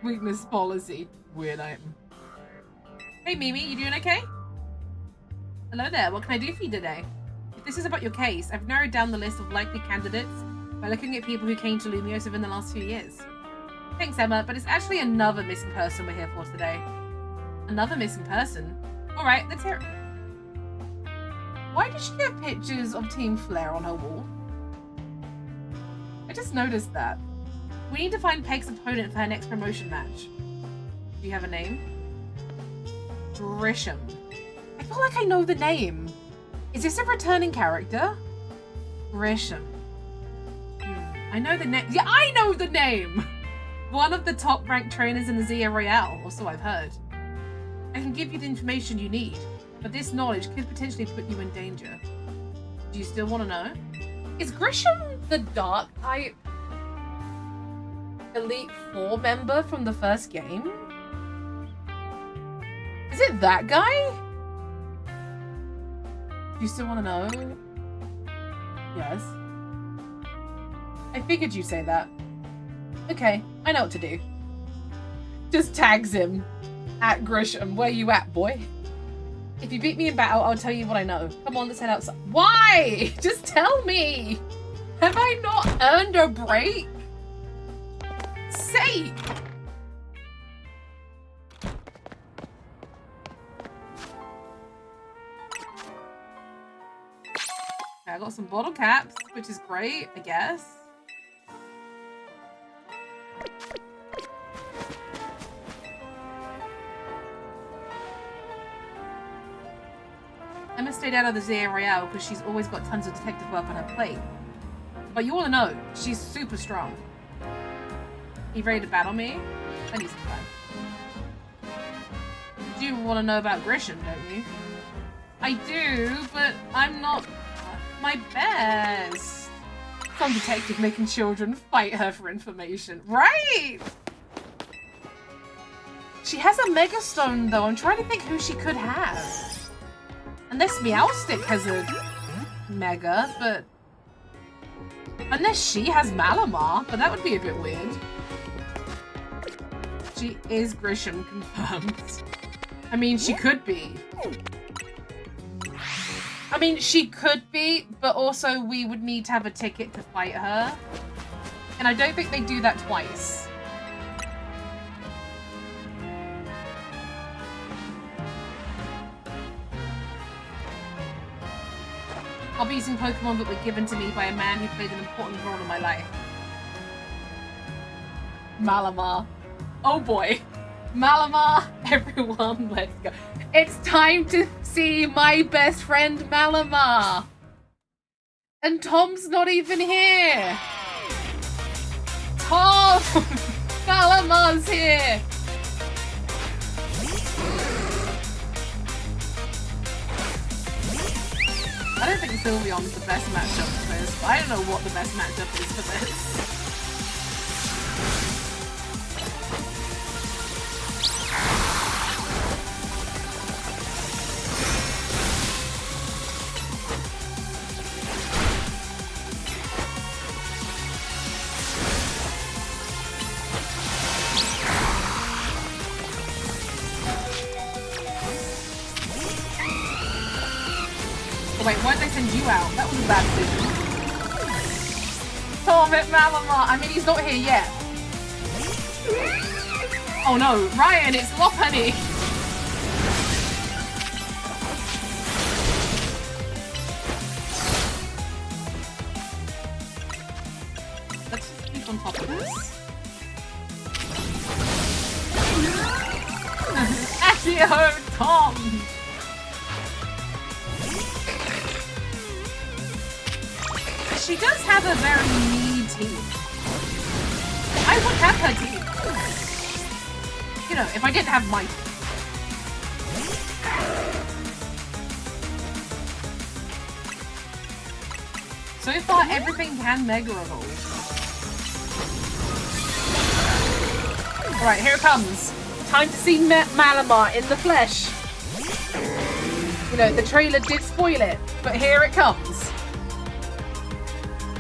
Weakness policy. Weird item. Hey Mimi, you doing okay? Hello there, what can I do for you today? If this is about your case, I've narrowed down the list of likely candidates by looking at people who came to Lumiose within the last few years. Thanks, Emma, but it's actually another missing person we're here for today. Another missing person? Alright, let's hear it. Why does she have pictures of Team Flare on her wall? I just noticed that. We need to find Peg's opponent for her next promotion match. Do you have a name? Grisham. I feel like I know the name. Is this a returning character? Grisham. I know the name. Yeah, I know the name! One of the top ranked trainers in the Zia Royale, or so I've heard. I can give you the information you need, but this knowledge could potentially put you in danger. Do you still want to know? Is Grisham the Dark type Elite Four member from the first game? Is it that guy? Do you still want to know? Yes. I figured you'd say that. Okay, I know what to do. Just tags him at Grisham. Where you at, boy? If you beat me in battle, I'll tell you what I know. Come on, let's head outside. Why? Just tell me. Have I not earned a break? Say. Okay, I got some bottle caps, which is great, I guess. Emma stayed out of the Zia Royale because she's always got tons of detective work on her plate. But you all know, she's super strong. You ready to battle me? I need some time. You want to know about Grisham, don't you? I do, but I'm not my best. Some detective making children fight her for information. Right! She has a Mega Stone, though. I'm trying to think who she could have. Unless Meowstic has a Mega, but... Unless she has Malamar, but that would be a bit weird. She is Grisham confirmed. I mean, she could be. I mean, she could be, but also we would need to have a ticket to fight her. And I don't think they do that twice. I'll be using Pokemon that were given to me by a man who played an important role in my life. Malamar. Oh boy. Malamar, everyone, let's go. It's time to see my best friend Malamar. And Tom's not even here. Tom! Malamar's here. I don't think Sylveon's the best matchup for this, but I don't know what the best matchup is for this. Wait, why did they send you out? That was a bad decision. Torment Malamar. I mean, he's not here yet. Oh no, Ryan, it's Lopunny. Let's just keep on top of this. Accio Tom! She does have a very mean team. I would have her team. You know, if I didn't have my team. So far, everything can Mega Evolve. Alright, here it comes. Time to see Malamar in the flesh. You know, the trailer did spoil it, but here it comes.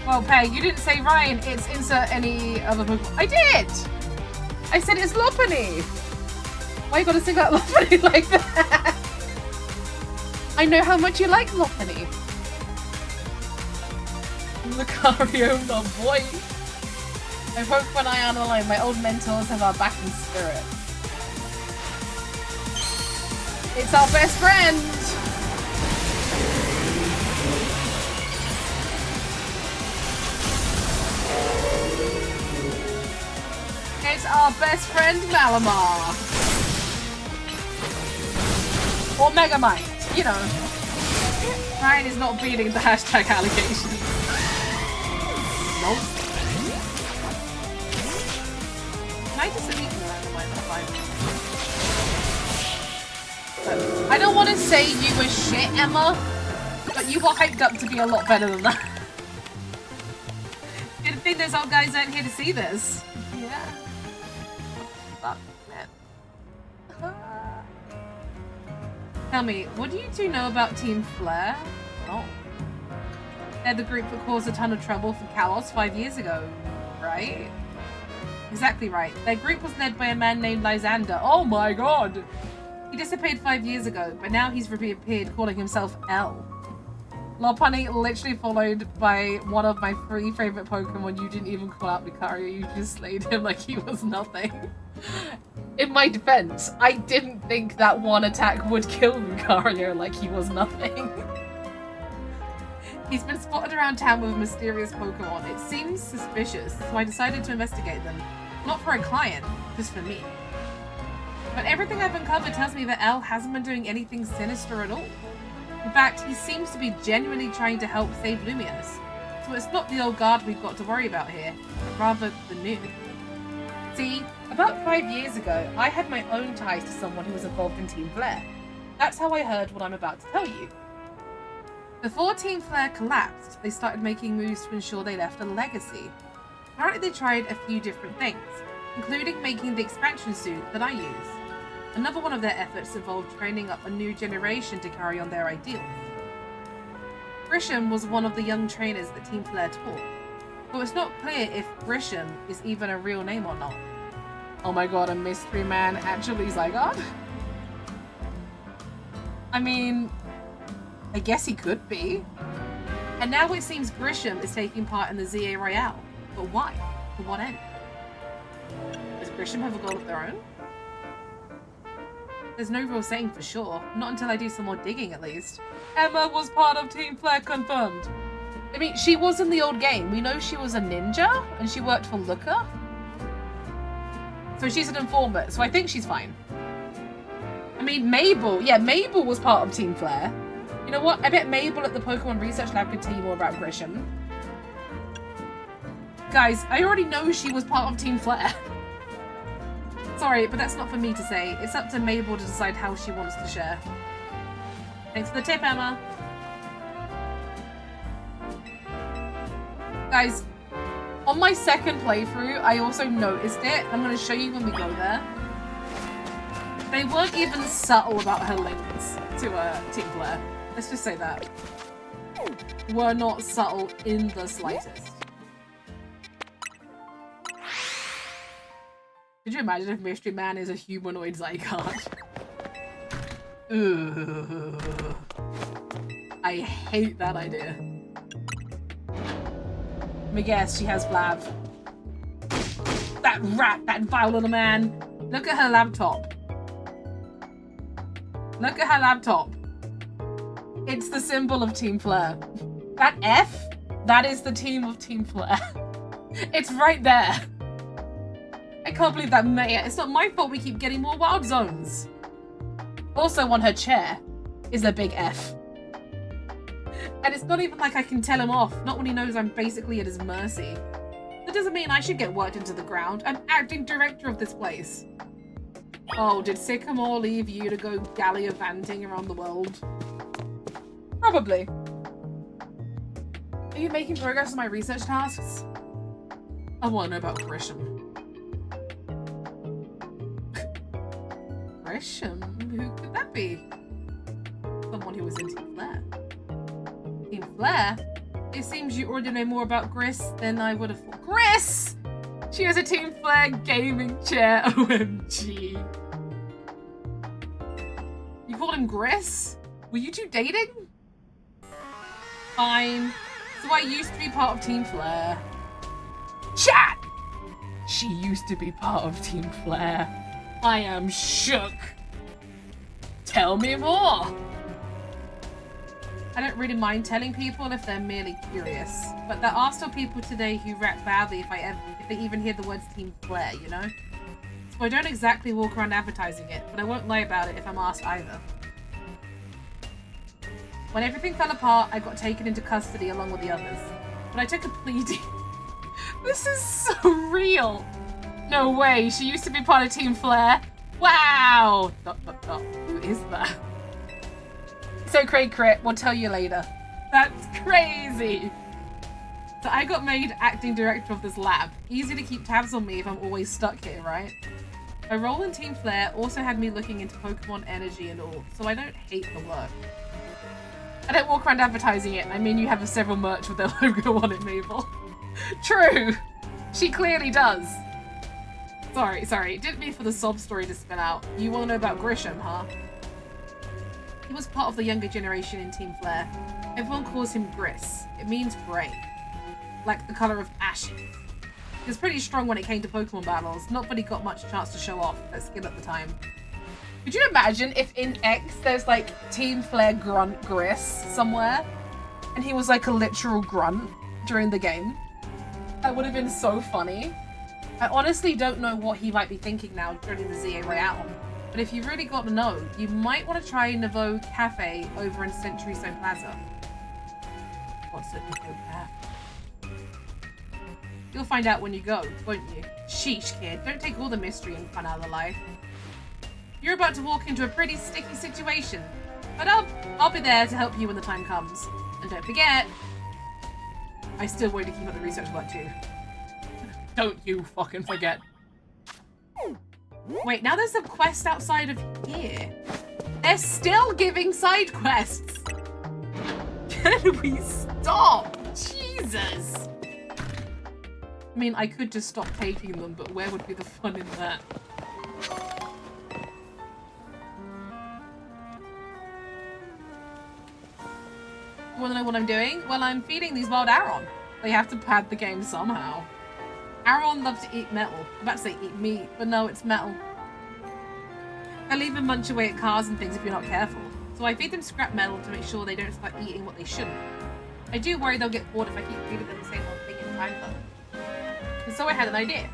Well, Peg, you didn't say Ryan, it's insert any other Pokemon. I did! I said it's Lopunny! Why you gotta sing out Lopunny like that? I know how much you like Lopunny. Lucario, the boy. I Pokemon Eye on the line. My old mentors have our back in spirit. It's our best friend! It's our best friend Malamar. Or Megamind, you know. Ryan is not beating the hashtag allegation. Nope. Can I just delete the random line? I don't want to say you were shit, Emma, but you were hyped up to be a lot better than that. Didn't think those old guys aren't here to see this. Yeah. Fuck, man. Tell me, what do you two know about Team Flare? Oh. They're the group that caused a ton of trouble for Kalos 5 years ago, right? Exactly right. Their group was led by a man named Lysander. Oh my god! He disappeared 5 years ago, but now he's reappeared calling himself L. Lopunny literally followed by one of my 3 favorite Pokemon. You didn't even call out Lucario, you just slayed him like he was nothing. In my defense, I didn't think that one attack would kill Lucario like he was nothing. He's been spotted around town with a mysterious Pokemon. It seems suspicious, so I decided to investigate them. Not for a client, just for me. But everything I've uncovered tells me that L hasn't been doing anything sinister at all. In fact, he seems to be genuinely trying to help save Lumiose. So it's not the old guard we've got to worry about here, but rather the new. See, about 5 years ago, I had my own ties to someone who was involved in Team Flare. That's how I heard what I'm about to tell you. Before Team Flare collapsed, they started making moves to ensure they left a legacy. Apparently they tried a few different things, including making the expansion suit that I use. Another one of their efforts involved training up a new generation to carry on their ideals. Grisham was one of the young trainers that Team Flare taught, but it's not clear if Grisham is even a real name or not. Oh my god, a mystery man actually Zygarde? I mean, I guess he could be. And now it seems Grisham is taking part in the ZA Royale. But why? For what end? Does Grisham have a goal of their own? There's no real saying for sure. Not until I do some more digging, at least. Emma was part of Team Flare, confirmed. I mean, she was in the old game. We know she was a ninja, and she worked for Looker. So she's an informant, so I think she's fine. I mean, Mabel. Yeah, Mabel was part of Team Flare. You know what? I bet Mabel at the Pokemon Research Lab could tell you more about Grisham. Guys, I already know she was part of Team Flare. Sorry, but that's not for me to say. It's up to Mabel to decide how she wants to share. Thanks for the tip, Emma. Guys, on my second playthrough, I also noticed it. I'm going to show you when we go there. They weren't even subtle about her links to Team Flare. Let's just say that. Were not subtle in the slightest. Could you imagine if Mystery Man is a humanoid Zygarde? Ugh. I hate that idea. Let me guess, she has Flav. That rat, that vile little man. Look at her laptop. Look at her laptop. It's the symbol of Team Flare. That F, that is the team of Team Flare. It's right there. I can't believe that it's not my fault we keep getting more wild zones. Also on her chair is a big F. And it's not even like I can tell him off, not when he knows I'm basically at his mercy. That doesn't mean I should get worked into the ground. I'm acting director of this place. Oh, did Sycamore leave you to go gallivanting around the world? Probably. Are you making progress on my research tasks? I want to know about Grisham. Grisham? Who could that be? Someone who was in Team Flare. Team Flare? It seems you already know more about Gris than I would have thought. Gris! She has a Team Flare gaming chair. OMG. You called him Gris? Were you two dating? Fine. So I used to be part of Team Flare. Chat! She used to be part of Team Flare. I am shook. Tell me more. I don't really mind telling people if they're merely curious, but there are still people today who react badly if they even hear the words Team Flare, you know? So I don't exactly walk around advertising it, but I won't lie about it if I'm asked either. When everything fell apart, I got taken into custody along with the others, but I took a plea deal. This is so real. No way, she used to be part of Team Flare. Wow! ... Who is that? So Craig Crit, we'll tell you later. That's crazy! So I got made acting director of this lab. Easy to keep tabs on me if I'm always stuck here, right? My role in Team Flare also had me looking into Pokemon energy and all, so I don't hate the work. I don't walk around advertising it. I mean, you have several merch with their logo on it, Mabel. True! She clearly does. Sorry. Didn't mean for the sob story to spin out. You want to know about Grisham, huh? He was part of the younger generation in Team Flare. Everyone calls him Gris. It means grey. Like the colour of ashes. He was pretty strong when it came to Pokemon battles. Not that he got much chance to show off that skill at the time. Could you imagine if in X there's like Team Flare Grunt Gris somewhere? And he was like a literal grunt during the game? That would have been so funny. I honestly don't know what he might be thinking now during the ZA Royale. But if you really got to know, you might want to try Nouveau Cafe over in Century Stone Plaza. What's it, Nouveau Cafe? You'll find out when you go, won't you? Sheesh, kid. Don't take all the mystery and fun out of life. You're about to walk into a pretty sticky situation. But I'll be there to help you when the time comes. And don't forget, I still want to keep up the research work too. Don't you fucking forget. Wait, now there's a quest outside of here. They're still giving side quests. Can we stop? Jesus. I mean, I could just stop taking them, but where would be the fun in that? You wanna know what I'm doing? Well, I'm feeding these wild Aron. They have to pad the game somehow. Aron loves to eat metal. I'm about to say eat meat, but no, it's metal. They'll even munch away at cars and things if you're not careful. So I feed them scrap metal to make sure they don't start eating what they shouldn't. I do worry they'll get bored if I keep feeding them the same old thing in time though. And so I had an idea.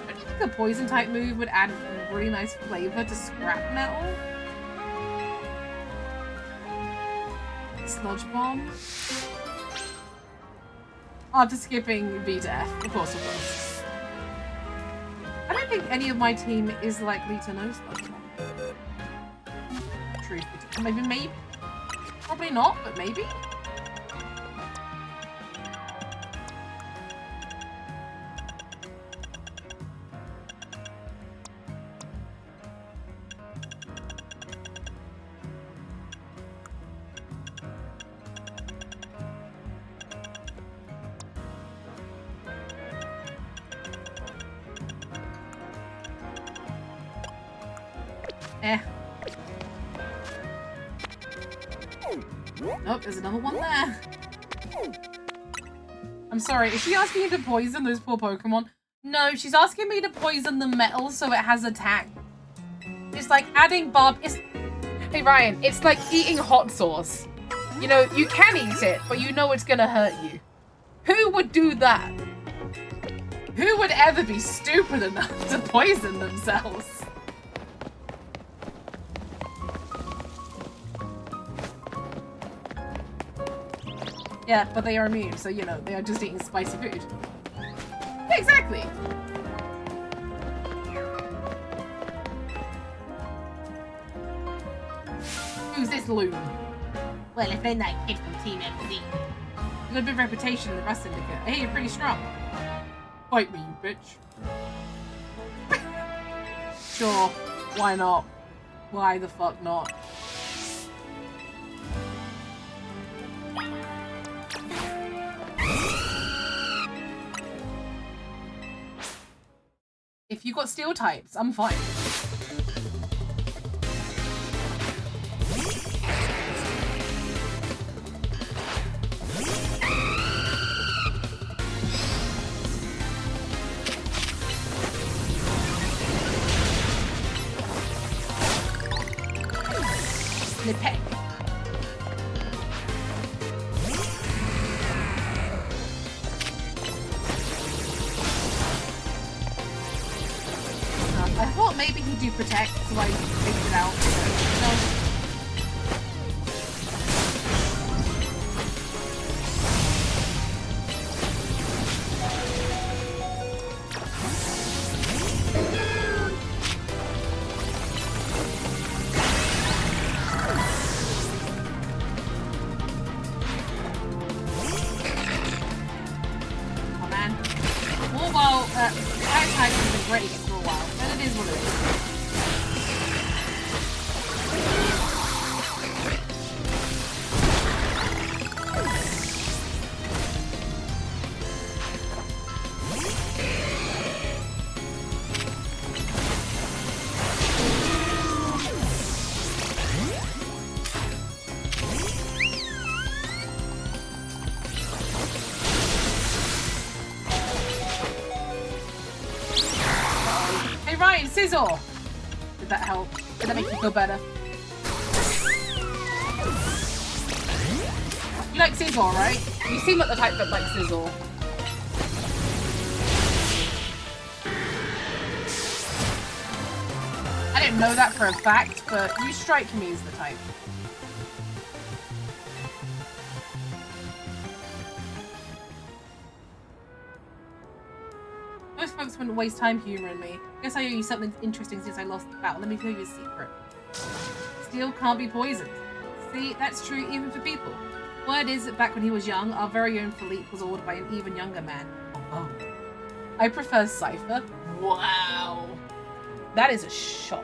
Don't you think a poison type move would add a really nice flavor to scrap metal? Sludge Bomb? After skipping V to F, of course. I don't think any of my team is likely to know Sludge Bomb. Truth be told. Maybe. Probably not, but maybe. Oh, there's another one there. I'm sorry, is she asking me to poison those poor Pokemon? No, she's asking me to poison the metal so it has attack. It's like adding Hey Ryan, it's like eating hot sauce. You know, you can eat it, but you know it's gonna hurt you. Who would do that? Who would ever be stupid enough to poison themselves? Yeah, but they are immune, so you know, they are just eating spicy food. Exactly! Who's this loon? Well, if they're that kid from Team MC. You got a big reputation in the Rust Syndicate. I hear you're pretty strong. Fight me, you bitch. Sure, why not? Why the fuck not? If you got steel types, I'm fine. Nipek. I thought maybe he'd do protect, so I figured it out. No. Sizzle! Did that help? Did that make you feel better? You like Sizzle, right? You seem like the type that likes Sizzle. I didn't know that for a fact, but you strike me as the type. Most folks wouldn't waste time humouring me. Guess I owe you something interesting since I lost the battle. Let me tell you a secret. Steel can't be poisoned. See, that's true even for people. Word is that back when he was young, our very own Philippe was ordered by an even younger man. Oh. I prefer Cypher. Wow. That is a shock.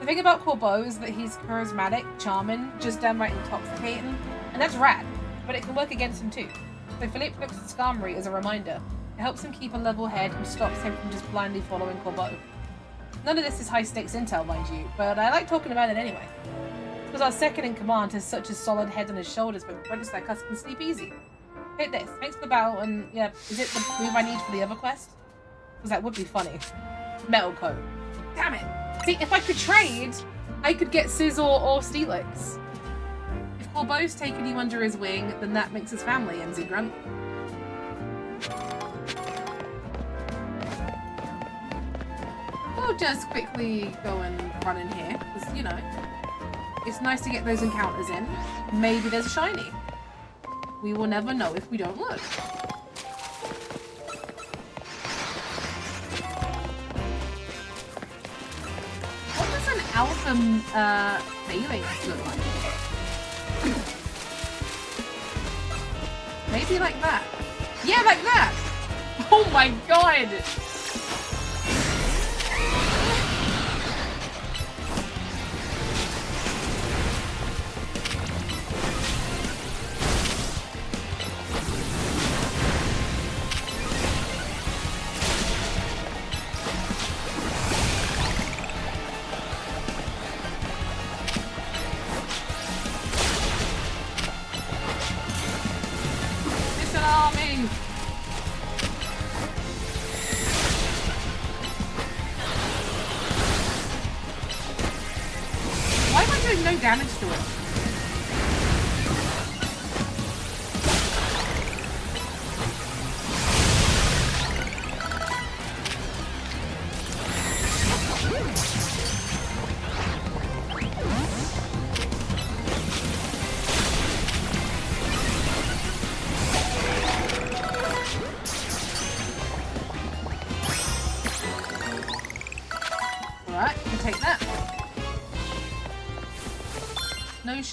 The thing about Corbeau is that he's charismatic, charming, just downright intoxicating, and that's rad, but it can work against him too. So Philippe looks at Skarmory as a reminder. It helps him keep a level head and stops him from just blindly following Corbeau. None of this is high-stakes intel, mind you, but I like talking about it anyway. Because our second-in-command has such a solid head on his shoulders, but apprentices like us can sleep easy. Hit this. Thanks for the battle, and yeah, is it the move I need for the other quest? Because that would be funny. Metal Coat. Damn it! See, if I could trade, I could get Sizzle or Steelix. If Corbeau's taken you under his wing, then that makes us family, MZ Grunt. We'll just quickly go and run in here, because, you know, it's nice to get those encounters in. Maybe there's a shiny. We will never know if we don't look. What does an alpha Phalanx look like? Maybe like that. Yeah, like that! Oh my god!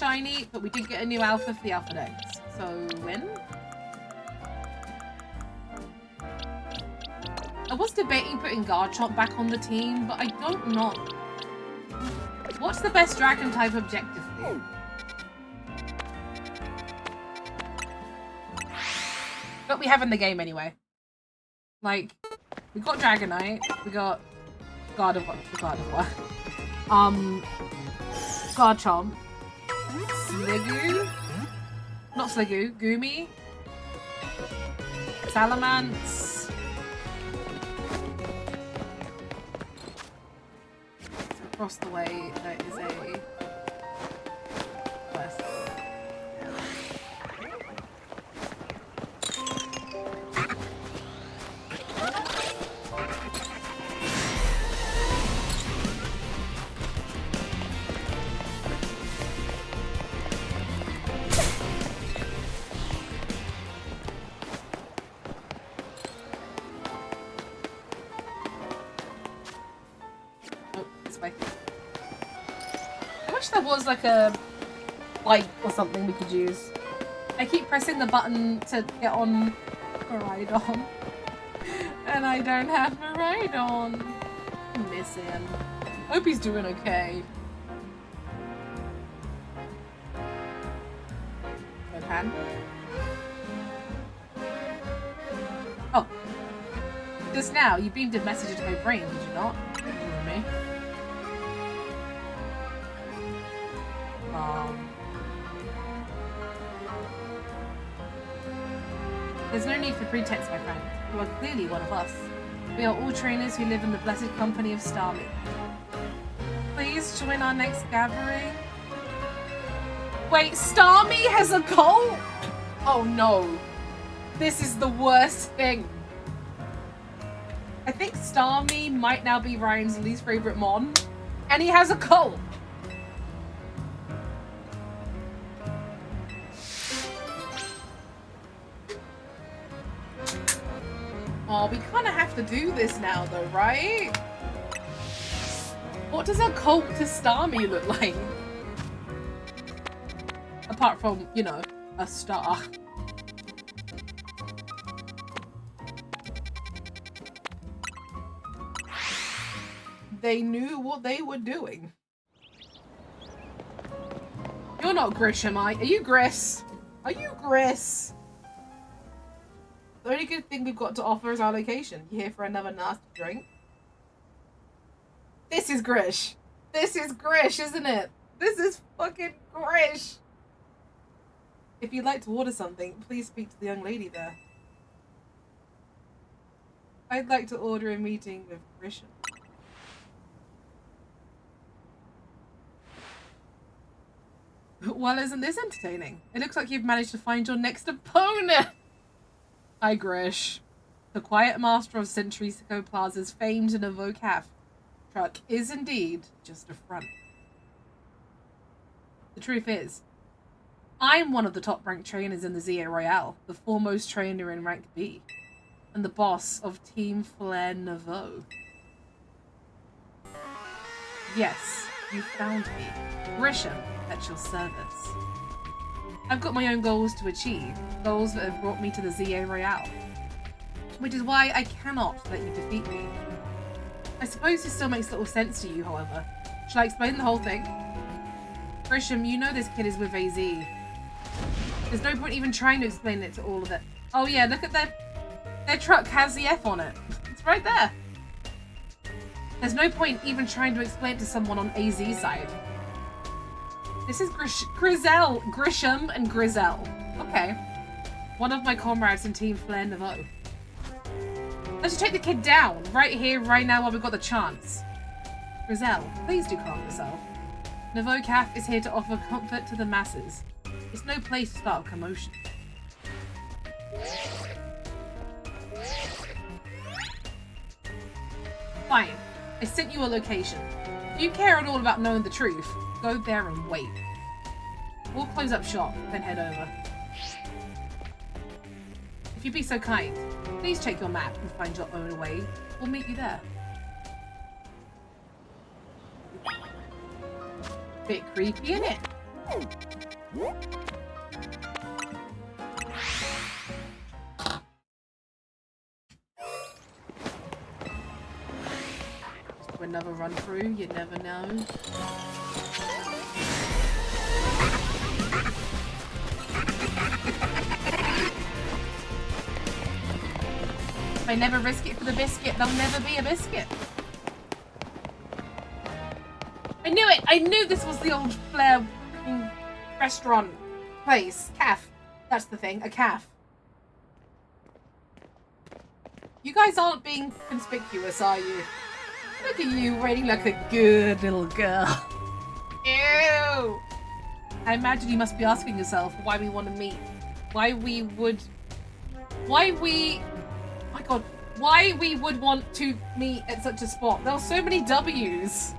shiny, but we did get a new alpha for the Alpha Dex. So, win? I was debating putting Garchomp back on the team, but I don't know. What's the best dragon type objective for you? But we have in the game anyway. Like, we got Dragonite, we got Gardevoir, Garchomp, Sliggoo, not Sliggoo, Goomy, Salamence. Across the way, there is a quest. I wish there was like a bike or something we could use. I keep pressing the button to get on Miraidon, and I don't have Miraidon. Miss him. Hope he's doing okay. Good hand. Oh. Just now, you beamed a message into my brain, did you not? Me. There's no need for pretext, my friend. You are clearly one of us. We are all trainers who live in the blessed company of Starmie. Please join our next gathering. Wait, Starmie has a cult? Oh no. This is the worst thing. I think Starmie might now be Ryan's least favorite mon. And he has a cult. Oh, we kind of have to do this now though, right? What does a cult to Starmie look like? Apart from, you know, a star. They knew what they were doing. You're not Grish, am I? Are you Gris? Are you Gris? The only good thing we've got to offer is our location. You here for another nasty drink? This is Grish. This is Grish, isn't it? This is fucking Grish. If you'd like to order something, please speak to the young lady there. I'd like to order a meeting with Grisham. Well, isn't this entertaining? It looks like you've managed to find your next opponent! Hi, Grish. The quiet master of Century Seco Plaza's famed Novocaf truck is indeed just a front. The truth is, I'm one of the top-ranked trainers in the ZA Royale, the foremost trainer in rank B, and the boss of Team Flare Nouveau. Yes, you found me. Grisham, at your service. I've got my own goals to achieve, goals that have brought me to the ZA Royale. Which is why I cannot let you defeat me. I suppose this still makes little sense to you, however. Shall I explain the whole thing? Grisham, you know this kid is with AZ. There's no point even trying to explain it to all of it. Oh yeah, look at their truck has the F on it. It's right there. There's no point even trying to explain it to someone on AZ's side. This is Grisham and Grizel. Okay. One of my comrades in Team Flare Nouveau. Let's just take the kid down, right here, right now, while we've got the chance. Grizel, please do calm yourself. Novocaf is here to offer comfort to the masses. It's no place to start a commotion. Fine. I sent you a location. If you care at all about knowing the truth, go there and wait. We'll close up shop, then head over. If you'd be so kind, please check your map and find your own way. We'll meet you there. Bit creepy, innit? Another run through, you never know. If I never risk it for the biscuit, there'll never be a biscuit. I knew it! I knew this was the old Flair restaurant place. Calf. That's the thing, a calf. You guys aren't being conspicuous, are you? Look at you, rating like a good little girl. Ew! I imagine you must be asking yourself why we want to meet. Why we would want to meet at such a spot. There are so many W's.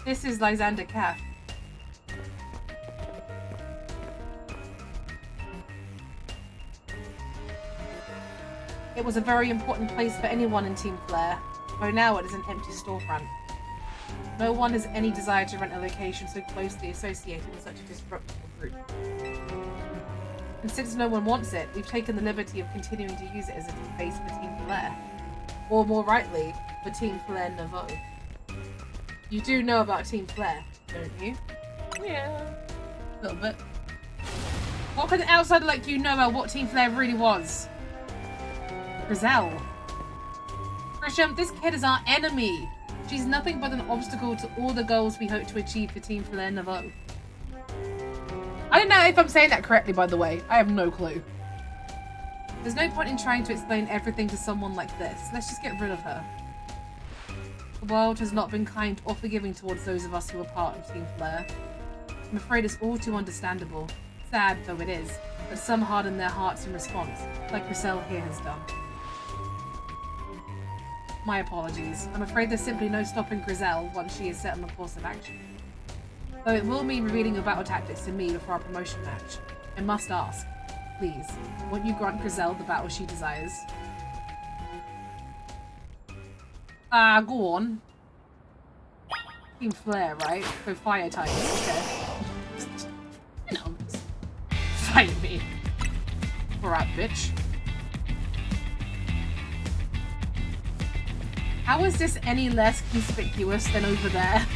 This is Lysander Calf. It was a very important place for anyone in Team Flair, though now it is an empty storefront. No one has any desire to rent a location so closely associated with such a disreputable group. And since no one wants it, we've taken the liberty of continuing to use it as a base for Team Flair. Or more rightly, for Team Flair Nouveau. You do know about Team Flair, don't you? Yeah. A little bit. What can an outsider like you know about what Team Flair really was? Grizel. Grisham, this kid is our enemy. She's nothing but an obstacle to all the goals we hope to achieve for Team Flair Nouveau. I don't know if I'm saying that correctly, by the way. I have no clue. There's no point in trying to explain everything to someone like this. Let's just get rid of her. The world has not been kind or forgiving towards those of us who are part of Team Flair. I'm afraid it's all too understandable. Sad though it is, but some harden their hearts in response, like Grizel here has done. My apologies. I'm afraid there's simply no stopping Grizel once she is set on a course of action. Though it will mean revealing your battle tactics to me before our promotion match, I must ask, please, won't you grant Grizel the battle she desires? Go on. Team Flair, right? So fire type, okay. You know, fight me. Alright, bitch. How is this any less conspicuous than over there?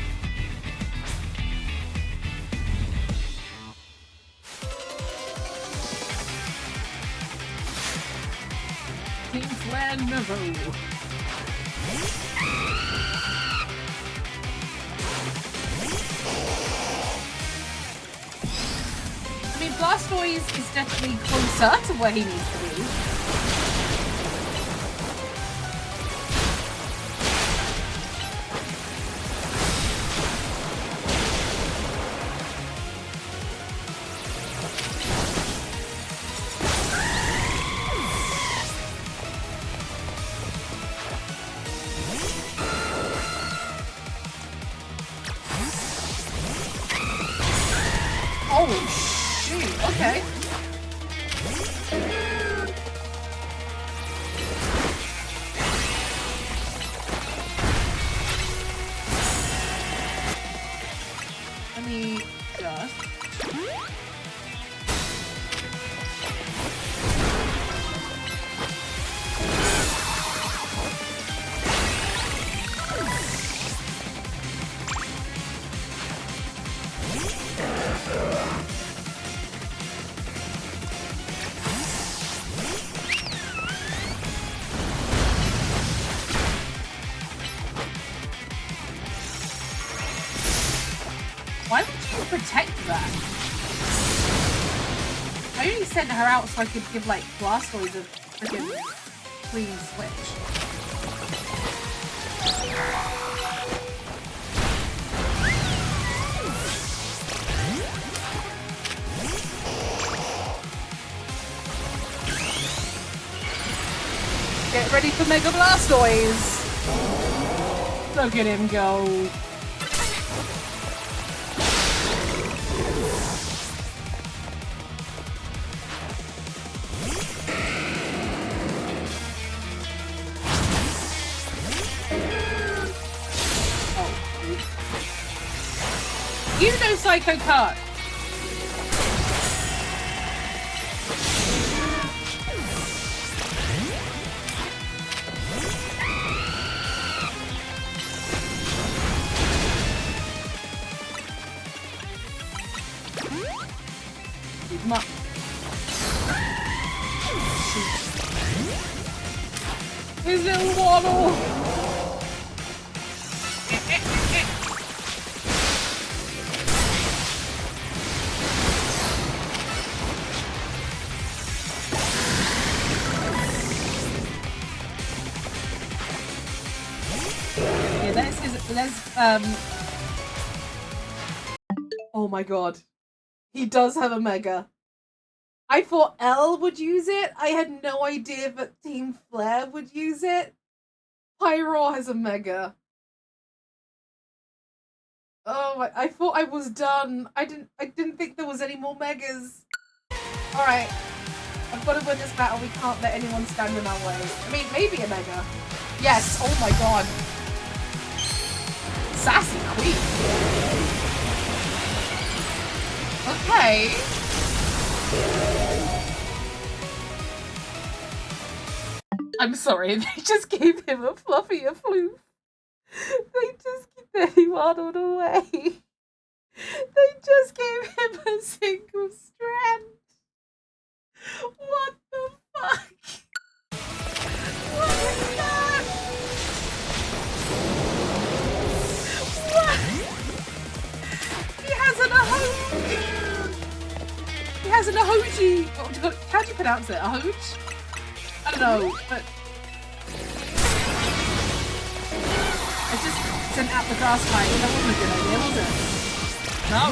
Team Flair Nouveau. I mean, Blastoise is definitely closer to where he needs to be. Oh, shoot, okay. Let me just... Why would you protect that? I only sent her out so I could give, like, Blastoise a freaking clean switch. Get ready for Mega Blastoise! Look at him go. Hello, Psycho Cut. Come on. His little waddle. Yeah, that's oh my god. He does have a mega. I thought L would use it. I had no idea that Team Flare would use it. Pyro has a mega. Oh my, I thought I was done. I didn't think there was any more megas. Alright. I've got to win this battle. We can't let anyone stand in our way. I mean, maybe a mega. Yes, oh my god. Sassy queen. Okay. I'm sorry, they just gave him a fluffier floof. He waddled away. They just gave him a single strand. What the fuck? What is that? What? He has an ahoge. He has an ahoji. Oh, how do you pronounce it? Ahoge? I don't know, but I just sent out the grass fight. That wasn't a good idea, was it? No.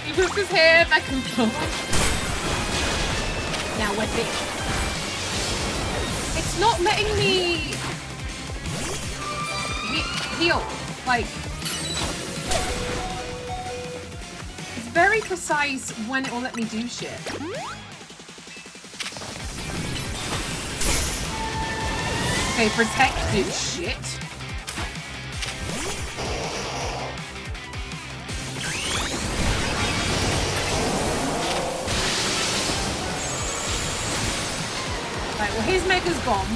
He whipped his hair back and forth. Now with it. It's not letting me heal. Like, it's very precise when it will let me do shit. Okay, protected shit. Right, well his mega's gone.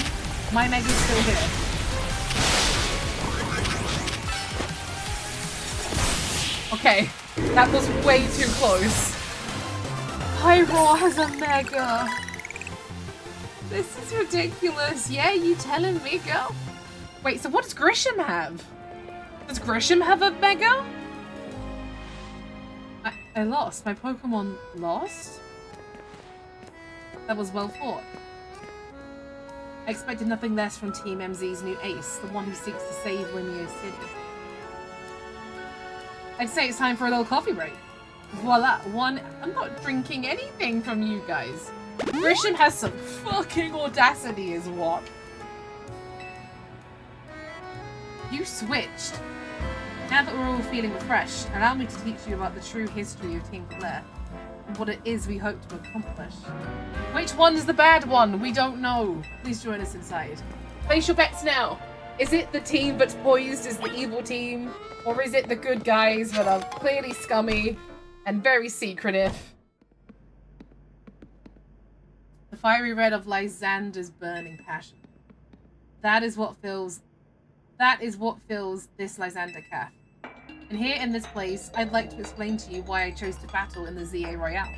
My mega's still here. Okay, that was way too close. Pyro has a mega. This is ridiculous. Yeah, you telling me, girl? Wait, so what does Grisham have? Does Grisham have a mega? I lost. My Pokemon lost? That was well fought. I expected nothing less from Team MZ's new ace, the one who seeks to save Limeo City. I'd say it's time for a little coffee break. Voila, I'm not drinking anything from you guys. Grisham has some fucking audacity is what. You switched. Now that we're all feeling refreshed, allow me to teach you about the true history of Team Flare and what it is we hope to accomplish. Which one's the bad one? We don't know. Please join us inside. Place your bets now. Is it the team that's poised as the evil team? Or is it the good guys that are clearly scummy and very secretive? The fiery red of Lysander's burning passion. That is what fills this Lysander calf. And here in this place, I'd like to explain to you why I chose to battle in the ZA Royale.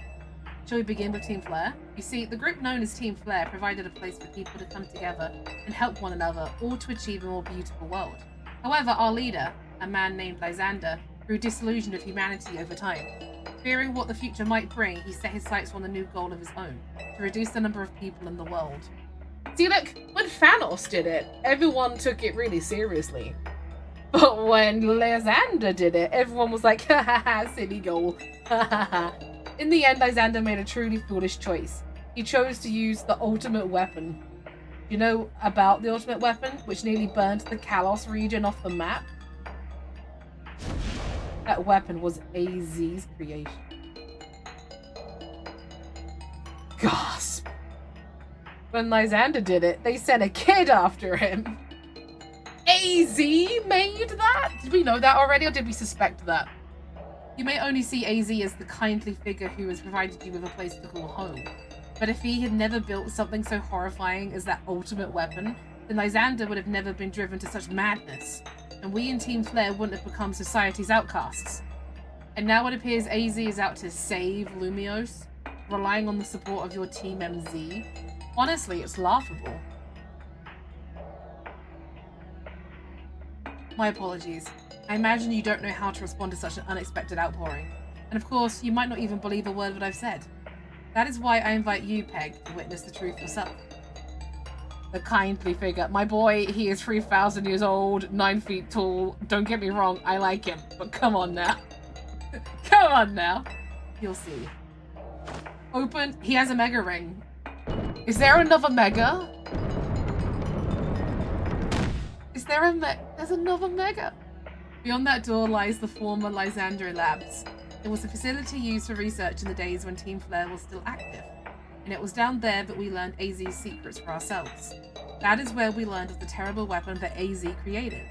Shall we begin with Team Flare? You see, the group known as Team Flare provided a place for people to come together and help one another, all to achieve a more beautiful world. However, our leader, a man named Lysander, grew disillusioned with humanity over time. Fearing what the future might bring, he set his sights on a new goal of his own, to reduce the number of people in the world. See, look, when Thanos did it, everyone took it really seriously. But when Lysander did it, everyone was like, ha ha ha, silly goal, ha ha ha. In the end, Lysander made a truly foolish choice. He chose to use the ultimate weapon. You know about the ultimate weapon, which nearly burned the Kalos region off the map? That weapon was AZ's creation. Gasp. When Lysander did it, they sent a kid after him. AZ AZ made that? Did we know that already, or did we suspect that? You may only see AZ as the kindly figure who has provided you with a place to call home. But if he had never built something so horrifying as that ultimate weapon, then Lysander would have never been driven to such madness, and we in Team Flare wouldn't have become society's outcasts. And now it appears AZ is out to save Lumiose, relying on the support of your Team MZ. Honestly, it's laughable. My apologies. I imagine you don't know how to respond to such an unexpected outpouring. And of course, you might not even believe a word of what I've said. That is why I invite you, Peg, to witness the truth yourself. The kindly figure. My boy, he is 3,000 years old, 9 feet tall. Don't get me wrong, I like him. But come on now. Come on now. You'll see. Open. He has a mega ring. Is there another mega? Is there a There's another mega. Beyond that door lies the former Lysander Labs. It was a facility used for research in the days when Team Flare was still active. And it was down there that we learned AZ's secrets for ourselves. That is where we learned of the terrible weapon that AZ created.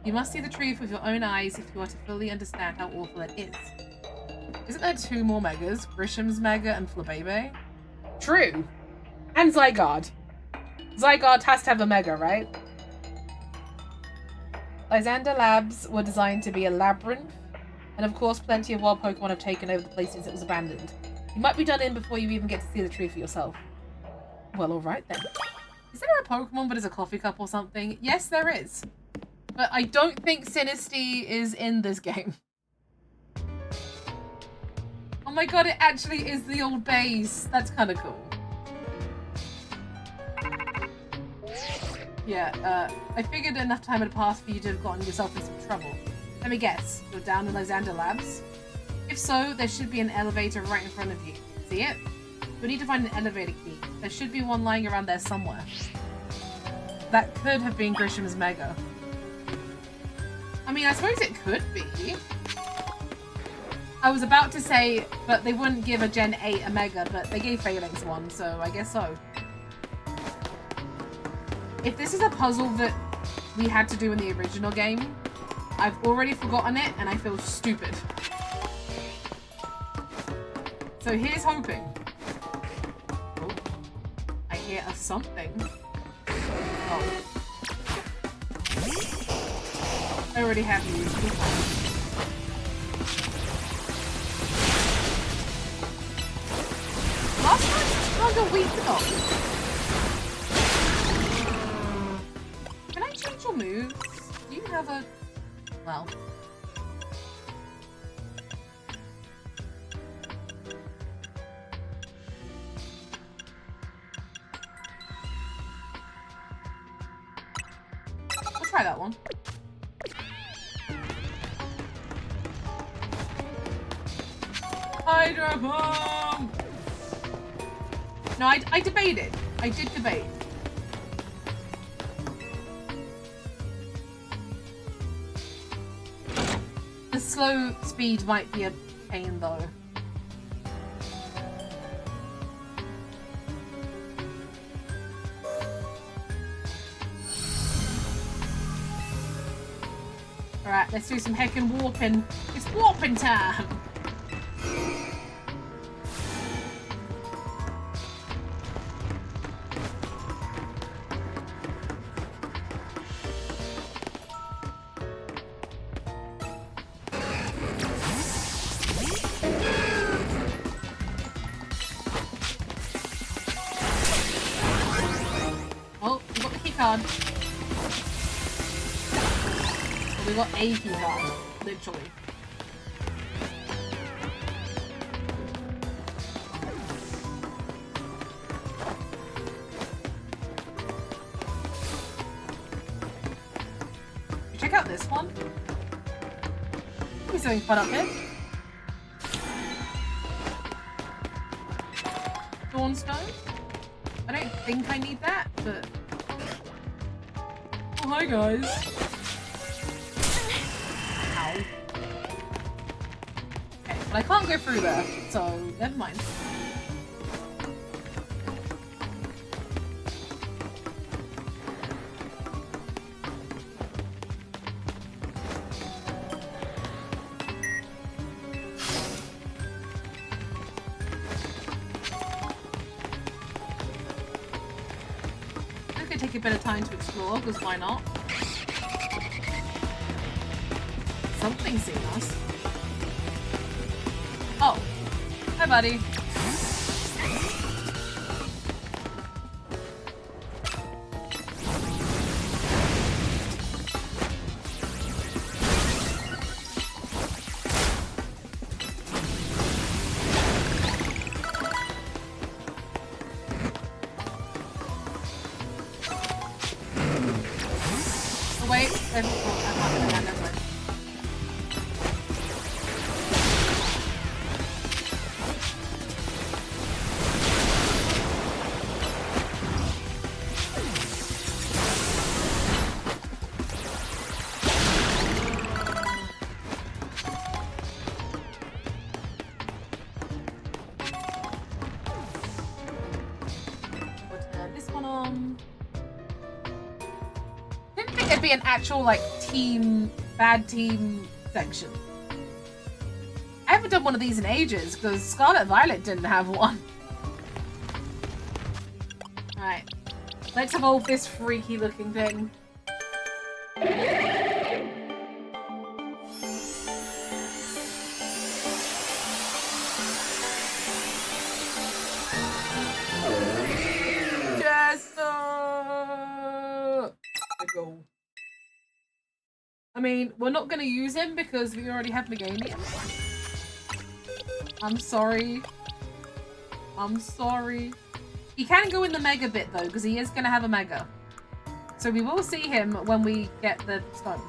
You must see the truth with your own eyes if you are to fully understand how awful it is. Isn't there 2 more megas? Grisham's mega and Flabebe? True. And Zygarde. Zygarde has to have a mega, right? Lysander Labs were designed to be a labyrinth, and of course plenty of wild Pokemon have taken over the place since it was abandoned. You might be done in before you even get to see the truth for yourself. Well, alright then. Is there a Pokemon but it's a coffee cup or something? Yes, there is. But I don't think Sinistea is in this game. Oh my god, it actually is the old base. That's kind of cool. Yeah, I figured enough time had passed for you to have gotten yourself in some trouble. Let me guess, you're down in Lysander Labs? If so, there should be an elevator right in front of you. See it? We need to find an elevator key. There should be one lying around there somewhere. That could have been Grisham's mega. I mean, I suppose it could be. I was about to say, but they wouldn't give a Gen 8 a mega, but they gave Phalanx one, so I guess so. If this is a puzzle that we had to do in the original game, I've already forgotten it and I feel stupid. So here's hoping. Oh, I hear a something. Oh. I already have used it. Last time was a week ago. Can I change your moves? Do you have a... Well... We'll try that one. Hydro Bomb! No, I debated. I did debate. The slow speed might be a pain though. Alright, let's do some heckin' warping. It's warping time! Oh, we got the key card. We got a key card, literally. Check out this one. There's something fun up here. Dawnstone. I don't think I need that, but... Oh, hi guys. Ow. Okay, but I can't go through there, so never mind. might take a bit of time to explore, because why not? Something's seen us. Oh. Hi, buddy. An actual like bad team section. I haven't done one of these in ages because Scarlet Violet didn't have one. Alright, let's evolve this freaky looking thing. I mean, we're not going to use him because we already have Meganium. I'm sorry. I'm sorry. He can go in the Mega bit though, because he is going to have a Mega. So we will see him when we get the stone.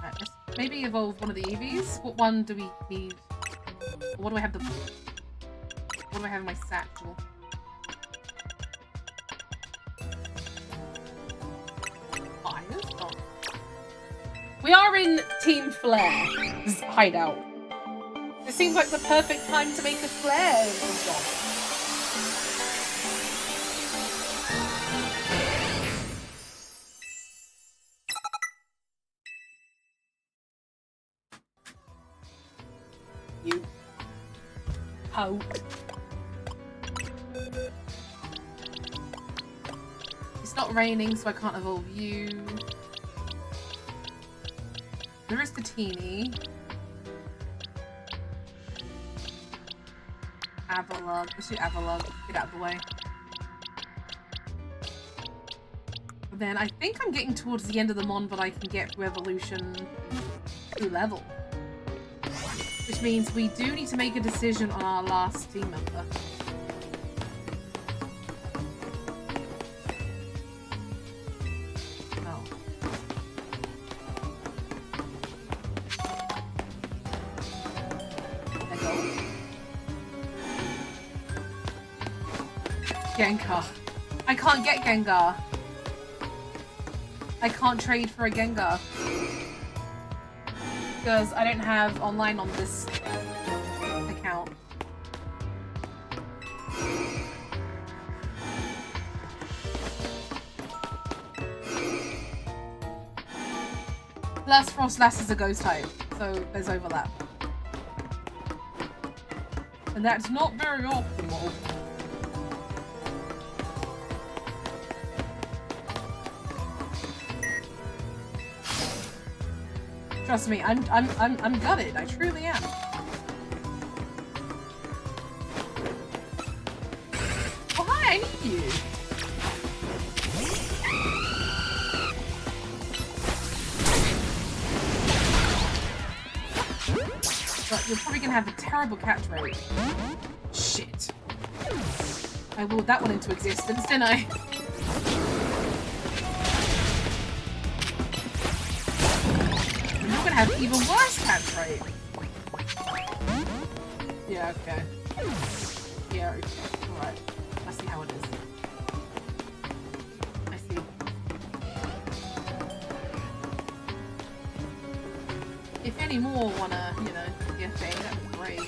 Right, let's maybe evolve one of the Eevees. What one do we need? What do I have the... What do I have in my satchel? We are in Team Flare's hideout. It seems like the perfect time to make a Flare job. You. Poke. It's not raining, so I can't evolve you. There is the Teeny. Avalugg. Let's do Avalugg. Get out of the way. Then I think I'm getting towards the end of the Mon, but I can get through evolution through level. Which means we do need to make a decision on our last team member. Gengar. I can't get Gengar. I can't trade for a Gengar. Because I don't have online on this account. Plus Frostlass is a ghost type, so there's overlap. And that's not very optimal. Trust me, I'm gutted. I truly am. Oh hi, I need you. But you're probably gonna have a terrible catch rate. Shit. I willed that one into existence, didn't I? Have even worse catch rate. Yeah, okay. Yeah, okay. Alright. I see how it is. I see. If any more wanna, you know, get a that'd be great.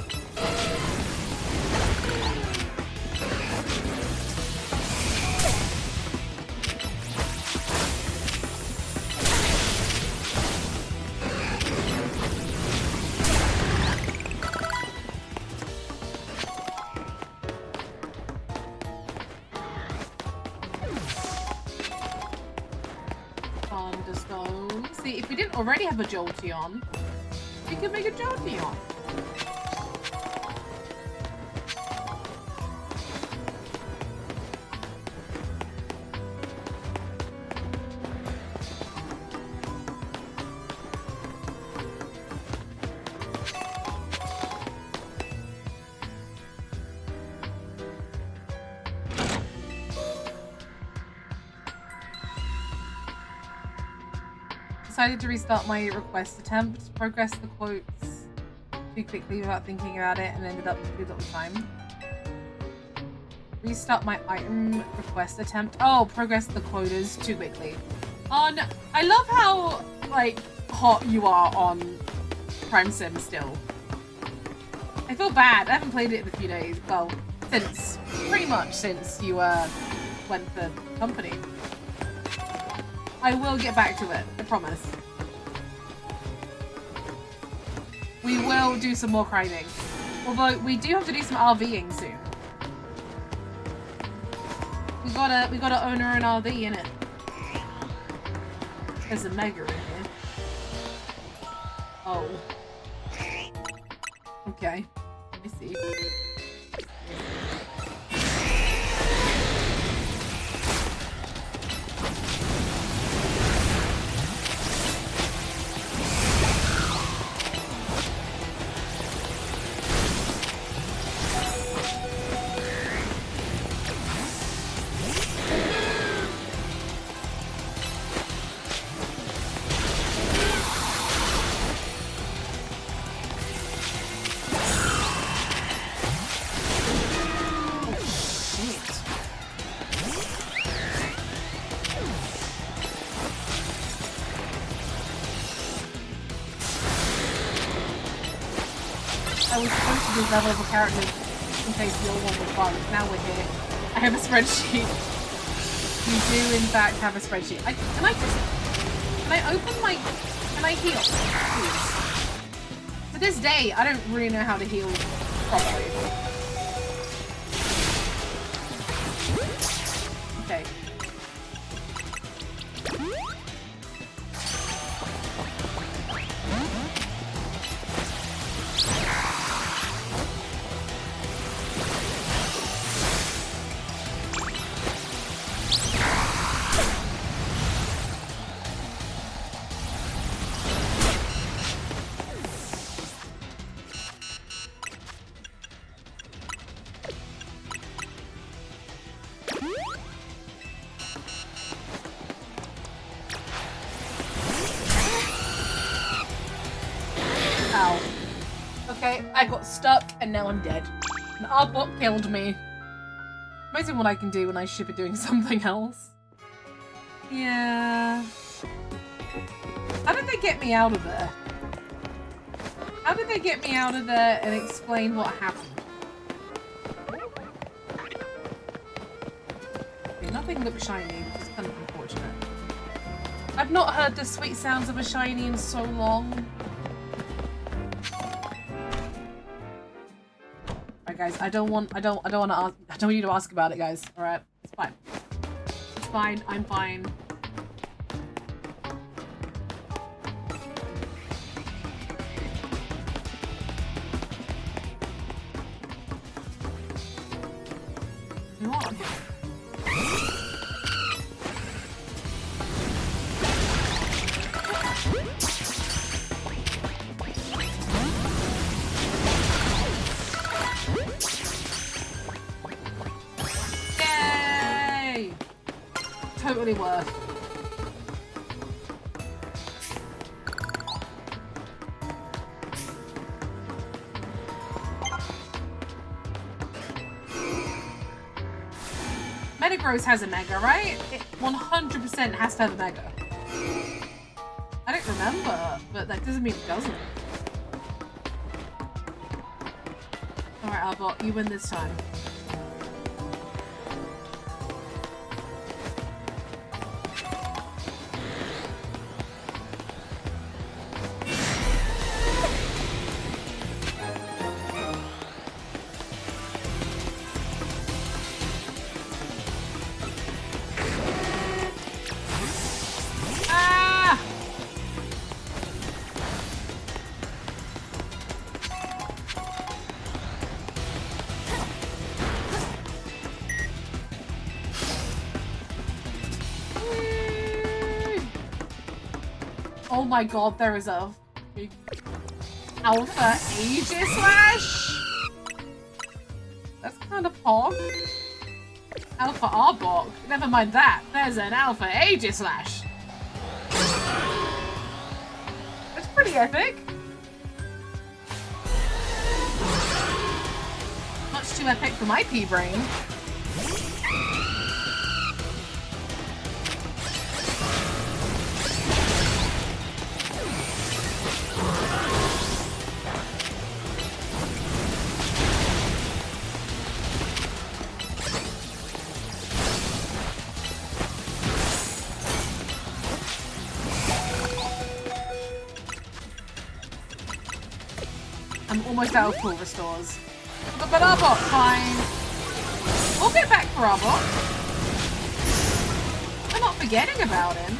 stone. See, if we didn't already have a Jolteon, we could make a Jolteon. Decided to restart my request attempt, progress the quotes too quickly without thinking about it, and ended up with all the time. Restart my item request attempt. Oh, progress the quotas too quickly. Oh no, I love how, like, hot you are on Prime Sim still. I feel bad. I haven't played it in a few days. Well, pretty much since you went for company. I will get back to it, I promise. We will do some more grinding. Although, we do have to do some RVing soon. We gotta own our own RV, innit? There's a mega in here. Oh. Okay. Let me see. Level of a character in case your one was bug. Now we're here. I have a spreadsheet. You do in fact have a spreadsheet. Can I open my... Can I heal? Please. To this day, I don't really know how to heal properly. Okay. I got stuck and now I'm dead. An Arbok killed me. Amazing what I can do when I should be doing something else. Yeah. How did they get me out of there? How did they get me out of there and explain what happened? Okay, nothing looks shiny, which is kind of unfortunate. I've not heard the sweet sounds of a shiny in so long. Guys, I don't want you to ask about it, guys. All right, it's fine. It's fine. I'm fine. You want? Totally worth. Metagross has a mega, right? It 100% has to have a mega. I don't remember, but that doesn't mean it doesn't. Alright, Arbok, you win this time. Ah! Whee! Oh my god, there is a big Alpha Aegislash? That's kind of pog. Alpha Arbok. Never mind that. There's an Alpha Aegislash. That's pretty epic. Much too epic for my pea brain. I'm almost out of full restores. But Arbok, fine. We'll get back for Arbok. I'm not forgetting about him.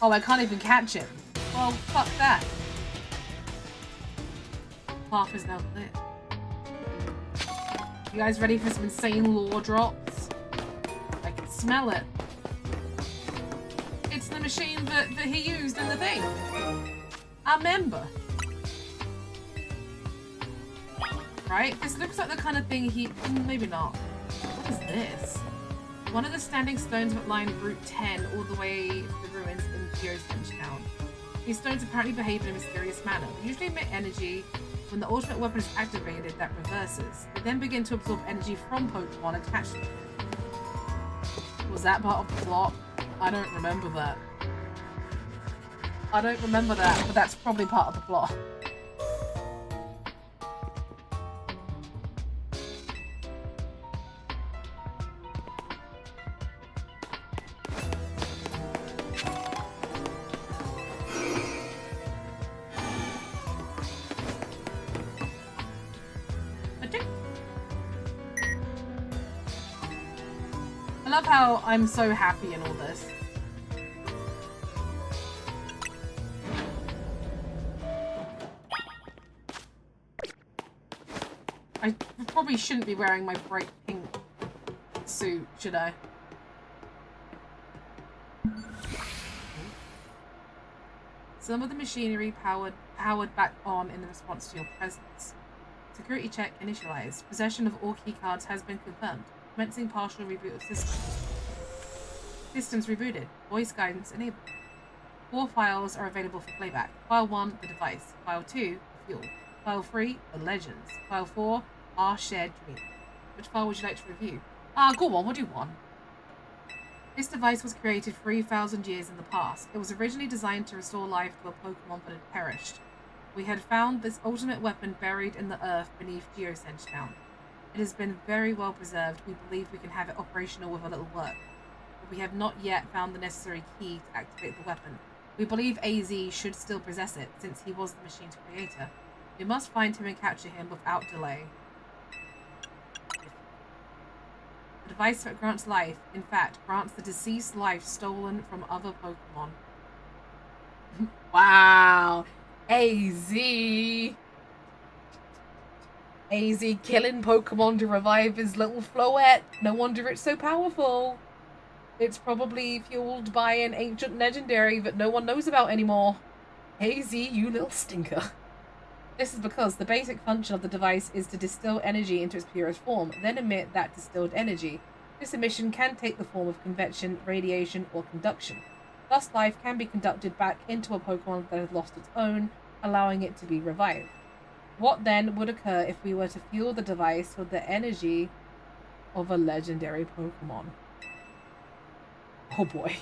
Oh, I can't even catch him. Well, fuck that. Path is now clear. You guys ready for some insane lore drops? I can smell it. It's the machine that he used in the thing. I remember. Right? This looks like the kind of thing he... Maybe not. What is this? One of the standing stones that line Route 10 all the way to the ruins in Geosenge Town. These stones apparently behave in a mysterious manner. They usually emit energy. When the ultimate weapon is activated, that reverses. They then begin to absorb energy from Pokemon attached to them. Was that part of the plot? I don't remember that. I don't remember that, but that's probably part of the plot. I love how I'm so happy in all this. I probably shouldn't be wearing my bright pink suit, should I? Some of the machinery powered back on in response to your presence. Security check initialized. Possession of all keycards has been confirmed. Commencing partial reboot of systems. Systems rebooted. Voice guidance enabled. 4 files are available for playback. File 1, the device. File 2, the fuel. File 3, the legends. File 4, our shared dream. Which file would you like to review? Go on, what do you want? This device was created 3,000 years in the past. It was originally designed to restore life to a Pokemon that had perished. We had found this ultimate weapon buried in the earth beneath Geosenge Town. It has been very well preserved. We believe we can have it operational with a little work. But we have not yet found the necessary key to activate the weapon. We believe AZ should still possess it, since he was the machine's creator. We must find him and capture him without delay. The device that grants life, in fact, grants the deceased life stolen from other Pokemon. Wow! AZ killing Pokemon to revive his little Floette. No wonder it's so powerful. It's probably fueled by an ancient legendary that no one knows about anymore. AZ, you little stinker. This is because the basic function of the device is to distill energy into its purest form, then emit that distilled energy. This emission can take the form of convection, radiation, or conduction. Thus, life can be conducted back into a Pokemon that has lost its own, allowing it to be revived. What then would occur if we were to fuel the device with the energy of a legendary Pokemon? Oh boy.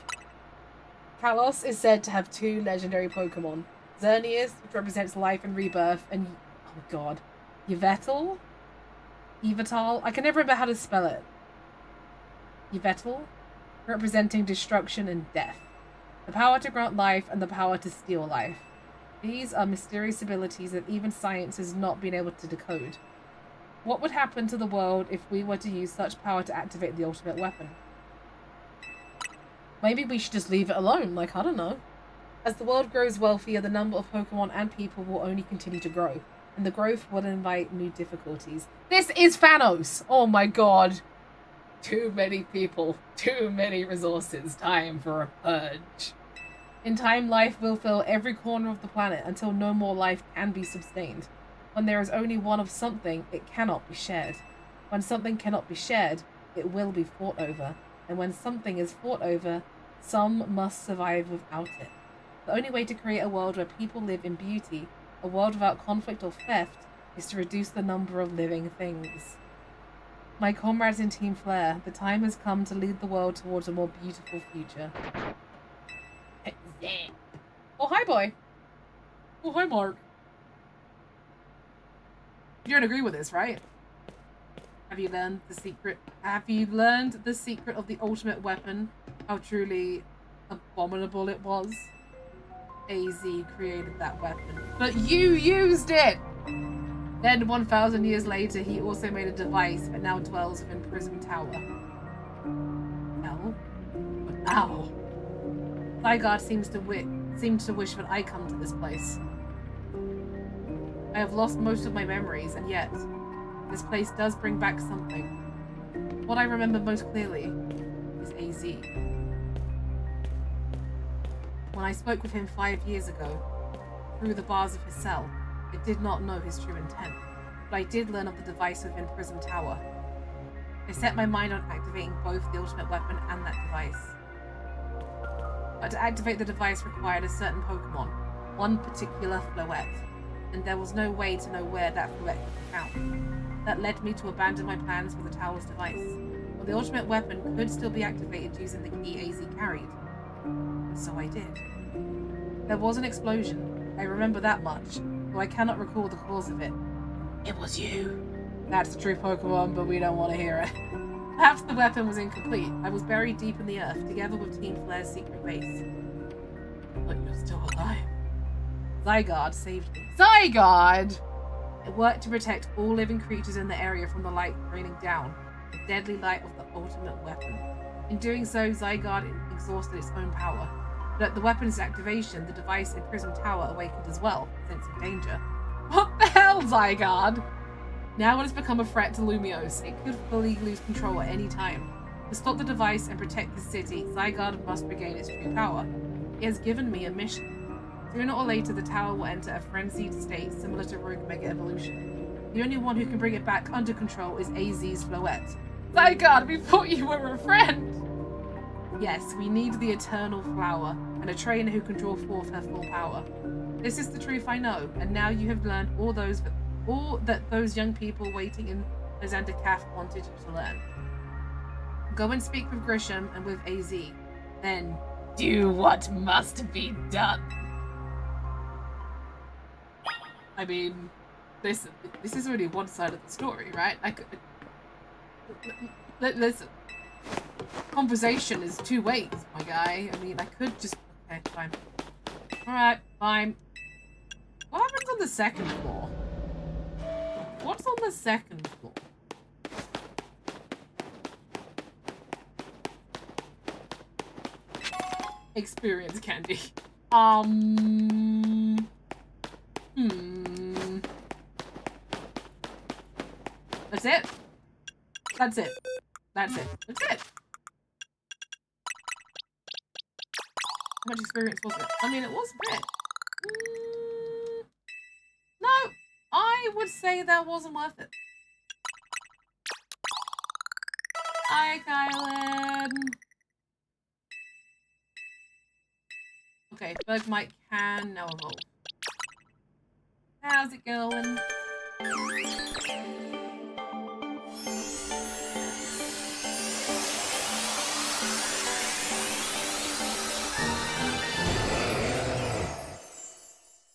Kalos is said to have 2 legendary Pokemon. Xerneas, which represents life and rebirth, and, oh god, Yveltal? Yveltal? I can never remember how to spell it. Yveltal? Representing destruction and death. The power to grant life and the power to steal life. These are mysterious abilities that even science has not been able to decode. What would happen to the world if we were to use such power to activate the ultimate weapon? Maybe we should just leave it alone, like, I don't know. As the world grows wealthier, the number of Pokemon and people will only continue to grow, and the growth will invite new difficulties. This is Thanos! Oh my god. Too many people, too many resources, time for a purge. In time, life will fill every corner of the planet until no more life can be sustained. When there is only one of something, it cannot be shared. When something cannot be shared, it will be fought over. And when something is fought over, some must survive without it. The only way to create a world where people live in beauty, a world without conflict or theft, is to reduce the number of living things. My comrades in Team Flare, the time has come to lead the world towards a more beautiful future. Oh, hi, boy. Oh, hi, Mark. You don't agree with this, right? Have you learned the secret? Have you learned the secret of the ultimate weapon? How truly abominable it was? AZ created that weapon, but you used it! Then 1,000 years later, he also made a device that now dwells within Prism Tower. No? But now... Zygarde seems to wish that I come to this place. I have lost most of my memories, and yet, this place does bring back something. What I remember most clearly is AZ. When I spoke with him 5 years ago, through the bars of his cell, I did not know his true intent, but I did learn of the device within Prism Tower. I set my mind on activating both the ultimate weapon and that device. But to activate the device required a certain Pokemon, one particular Floette, and there was no way to know where that Floette could be found. That led me to abandon my plans for the tower's device, but the ultimate weapon could still be activated using the key AZ carried. And so I did. There was an explosion, I remember that much, though I cannot recall the cause of it. It was you. That's the true Pokemon, but we don't want to hear it. Perhaps the weapon was incomplete. I was buried deep in the earth, together with Team Flare's secret base. But you're still alive. Zygarde saved me. Zygarde! It worked to protect all living creatures in the area from the light raining down, the deadly light of the ultimate weapon. In doing so, Zygarde exhausted its own power. But at the weapon's activation, the device in Prism Tower awakened as well, sensing danger. What the hell, Zygarde? Now it has become a threat to Lumiose. It could fully lose control at any time. To stop the device and protect the city, Zygarde must regain its true power. It has given me a mission. Sooner or later, the tower will enter a frenzied state similar to Rogue Mega Evolution. The only one who can bring it back under control is AZ's Floette. Zygarde, we thought you were a friend! Yes, we need the Eternal Flower, and a trainer who can draw forth her full power. This is the truth I know, and now you have learned all that those young people waiting in Zanderkath wanted you to learn. Go and speak with Grisham and with AZ. Then, do what must be done. I mean, this is only one side of the story, right? Listen. Conversation is two ways, my guy. I mean, I could just... Okay, fine. Alright, fine. What happens on the second floor? What's on the second floor? Experience candy. That's it? That's it. That's it. That's it. How much experience was it? I mean, it was a bit. No, I would say that wasn't worth it. Hi, Kylan. Okay, Bergmite can now evolve. How's it going?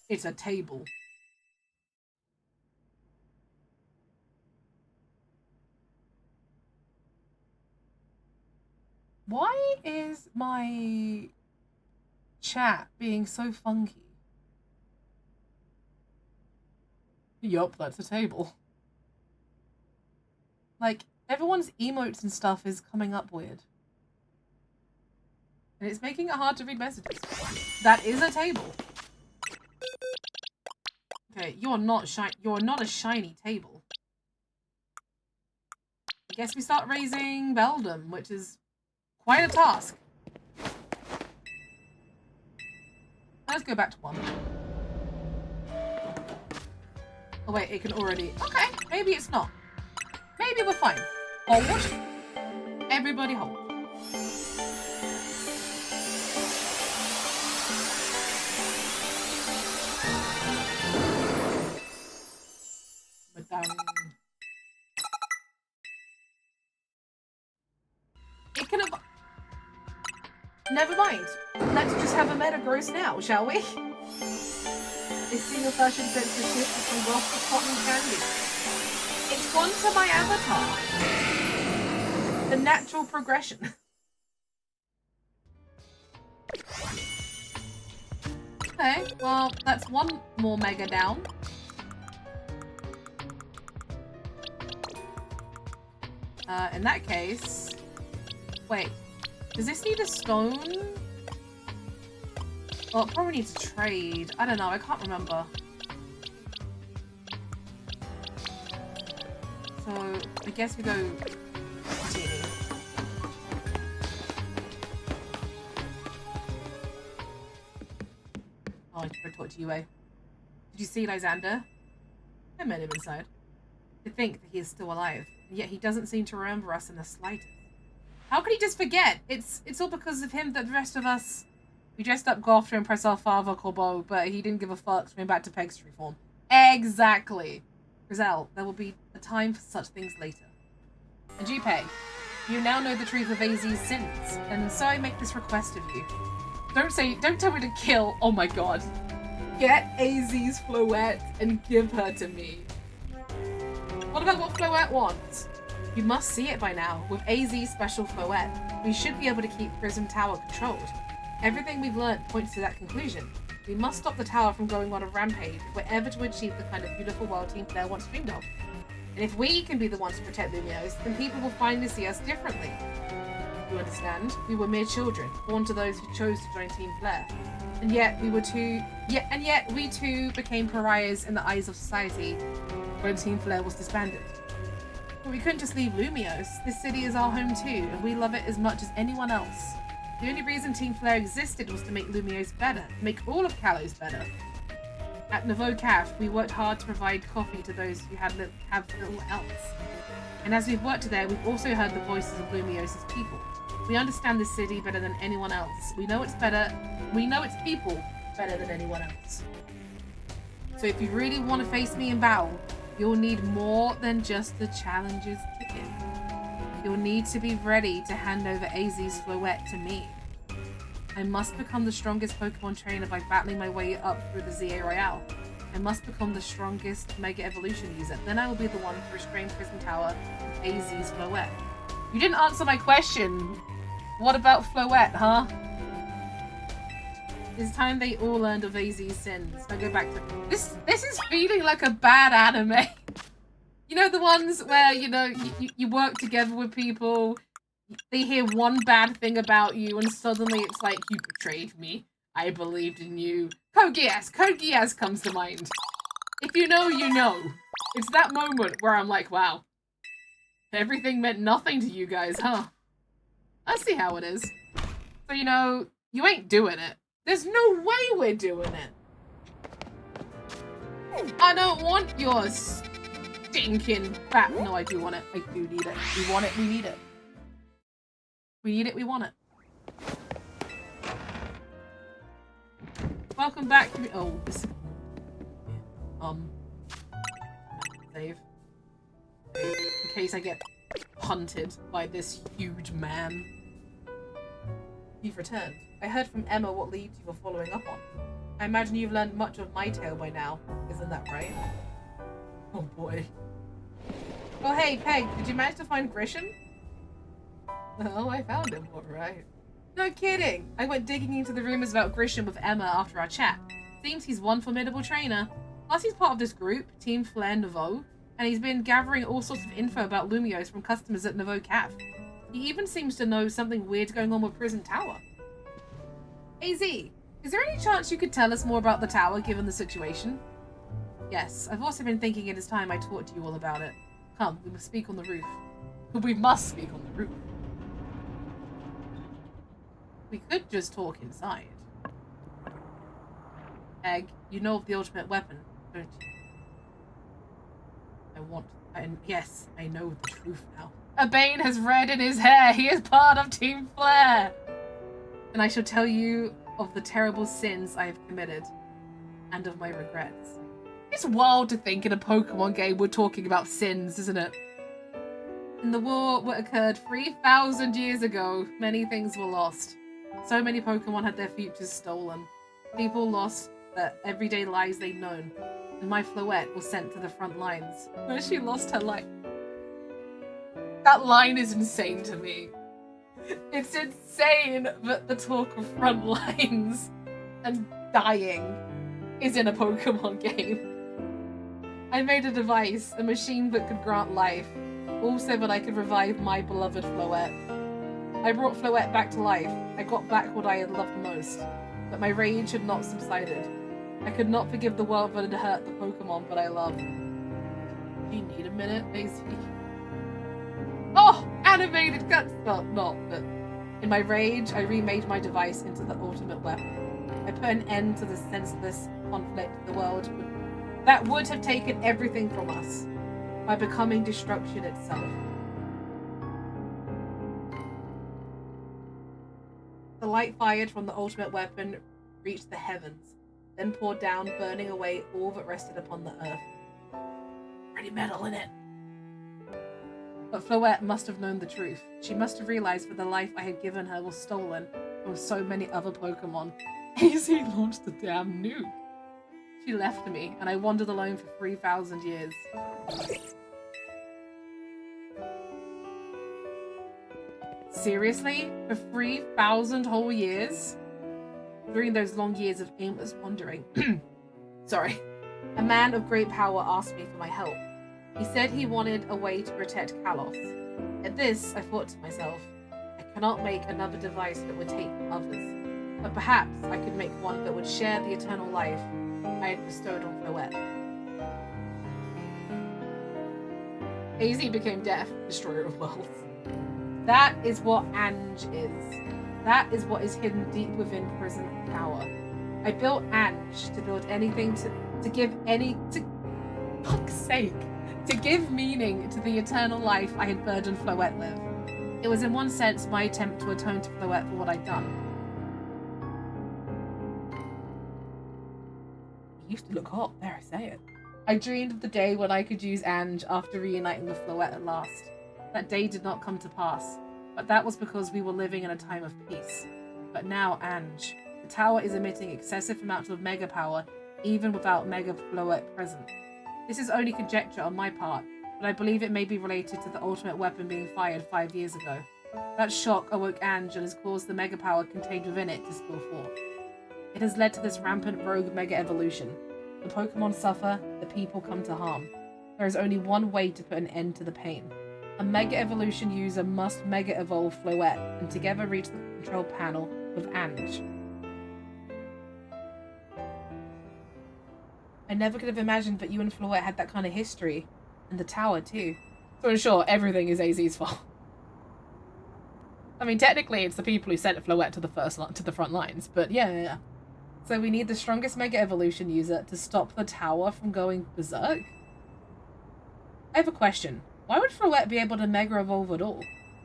It's a table. Why is my chat being so funky? Yup, that's a table. Like, everyone's emotes and stuff is coming up weird. And it's making it hard to read messages. That is a table. Okay, you're not a shiny table. I guess we start raising Beldum, which is quite a task. Let's go back to 1. Oh wait, it can already... Okay, maybe it's not. Maybe we're fine. Hold. Everybody hold. It can have... Never mind. Let's just have a Metagross now, shall we? This single fashion sense the shift from rock to cotton candy. It's gone to my avatar. The natural progression. Okay, well, that's 1 more mega down. In that case... Wait, does this need a stone? Well, it probably needs to trade. I don't know, I can't remember. So, I guess we go... Continue. Oh, I could talk to you, eh? Did you see Lysander? I met him inside. To think that he is still alive, and yet he doesn't seem to remember us in the slightest. How could he just forget? It's all because of him that the rest of us... We dressed up Goth to impress our father, Corbeau, but he didn't give a fuck, so we went back to Peg's true form. Exactly. Grizel, there will be a time for such things later. And you, Peg, you now know the truth of AZ's sins, and so I make this request of you. Don't tell me to kill, oh my god. Get AZ's Floette and give her to me. What about what Floette wants? You must see it by now. With AZ's special Floette, we should be able to keep Prism Tower controlled. Everything we've learnt points to that conclusion. We must stop the tower from going on a rampage if we're ever to achieve the kind of beautiful world Team Flare once dreamed of. And if we can be the ones to protect Lumiose, then people will finally see us differently. You understand? We were mere children, born to those who chose to join Team Flare. And yet we too became pariahs in the eyes of society when Team Flare was disbanded. But we couldn't just leave Lumiose. This city is our home too, and we love it as much as anyone else. The only reason Team Flare existed was to make Lumiose better, to make all of Kalos better. At Nouveau Caf, we worked hard to provide coffee to those who have little else. And as we've worked there, we've also heard the voices of Lumiose's people. We understand this city better than anyone else. We know its people better than anyone else. So if you really want to face me in battle, you'll need more than just the challenges ticket. You'll need to be ready to hand over AZ's Floette to me. I must become the strongest Pokemon trainer by battling my way up through the ZA Royale. I must become the strongest Mega Evolution user. Then I will be the one to restrain Prism Tower with AZ's Floette. You didn't answer my question. What about Floette, huh? It's time they all learned of AZ's sins. I go back to... This is feeling like a bad anime. You know, the ones where, you know, you work together with people, they hear one bad thing about you, and suddenly it's like, you betrayed me. I believed in you. Code Geass comes to mind. If you know, you know. It's that moment where I'm like, wow. Everything meant nothing to you guys, huh? I see how it is. So, you know, you ain't doing it. There's no way we're doing it. I don't want your stinking crap. No, I do want it. I do need it. We want it. We need it. We need it. We want it. Welcome back to me. Oh, this. Save. In case I get hunted by this huge man. You've returned. I heard from Emma what leads you were following up on. I imagine you've learned much of my tale by now. Isn't that right? Oh boy. Oh hey, Peg, did you manage to find Grisham? Oh, I found him, alright. No kidding! I went digging into the rumors about Grisham with Emma after our chat. Seems he's one formidable trainer. Plus he's part of this group, Team Flare Nouveau, and he's been gathering all sorts of info about Lumiose from customers at Nouveau Caf. He even seems to know something weird going on with Prison Tower. AZ, is there any chance you could tell us more about the tower, given the situation? Yes, I've also been thinking it is time I talked to you all about it. Come, we must speak on the roof. We must speak on the roof. We could just talk inside. Egg, you know of the ultimate weapon, don't you? Yes, I know the truth now. A bane has red in his hair. He is part of Team Flare. And I shall tell you of the terrible sins I have committed and of my regrets. It's wild to think in a Pokemon game we're talking about sins, isn't it? In the war that occurred 3,000 years ago, many things were lost. So many Pokemon had their futures stolen. People lost the everyday lives they'd known. And my Floette was sent to the front lines, where she lost her life. That line is insane to me. It's insane that the talk of front lines and dying is in a Pokemon game. I made a device, a machine that could grant life, also that I could revive my beloved Floette. I brought Floette back to life. I got back what I had loved most, but my rage had not subsided. I could not forgive the world that had hurt the Pokemon that I loved. Do you need a minute, Maisie? Oh! Animated cuts! Well, not, but... In my rage, I remade my device into the ultimate weapon. I put an end to the senseless conflict the world that would have taken everything from us by becoming destruction itself. The light fired from the ultimate weapon reached the heavens, then poured down, burning away all that rested upon the earth. Pretty metal in it. But Floette must have known the truth. She must have realized that the life I had given her was stolen from so many other Pokemon. AZ launched the damn nuke. She left me, and I wandered alone for 3,000 years. Seriously? For 3,000 whole years? During those long years of aimless wandering. Sorry. A man of great power asked me for my help. He said he wanted a way to protect Kalos. At this, I thought to myself, I cannot make another device that would take from others, but perhaps I could make one that would share the eternal life I had bestowed on Floette. AZ became deaf, destroyer of worlds. That is what Ange is. That is what is hidden deep within Prison Tower. I built Ange to build anything to give fuck's sake, to give meaning to the eternal life I had burdened Floette with. It was in one sense my attempt to atone to Floette for what I'd done. He used to look hot, there I say it. I dreamed of the day when I could use Ange after reuniting with Floette at last. That day did not come to pass, but that was because we were living in a time of peace. But now, Ange. The tower is emitting excessive amounts of mega power, even without Mega Floette present. This is only conjecture on my part, but I believe it may be related to the ultimate weapon being fired 5 years ago. That shock awoke Ange and has caused the mega power contained within it to spill forth. It has led to this rampant rogue mega evolution. The Pokemon suffer, the people come to harm. There is only one way to put an end to the pain. A Mega Evolution user must Mega Evolve Floette and together reach the control panel with Ange. I never could have imagined that you and Floette had that kind of history. And the tower, too. So in short, everything is AZ's fault. I mean, technically, it's the people who sent Floette to the front lines, but yeah. So we need the strongest Mega Evolution user to stop the tower from going berserk? I have a question. Why would Floette be able to Mega Evolve at all?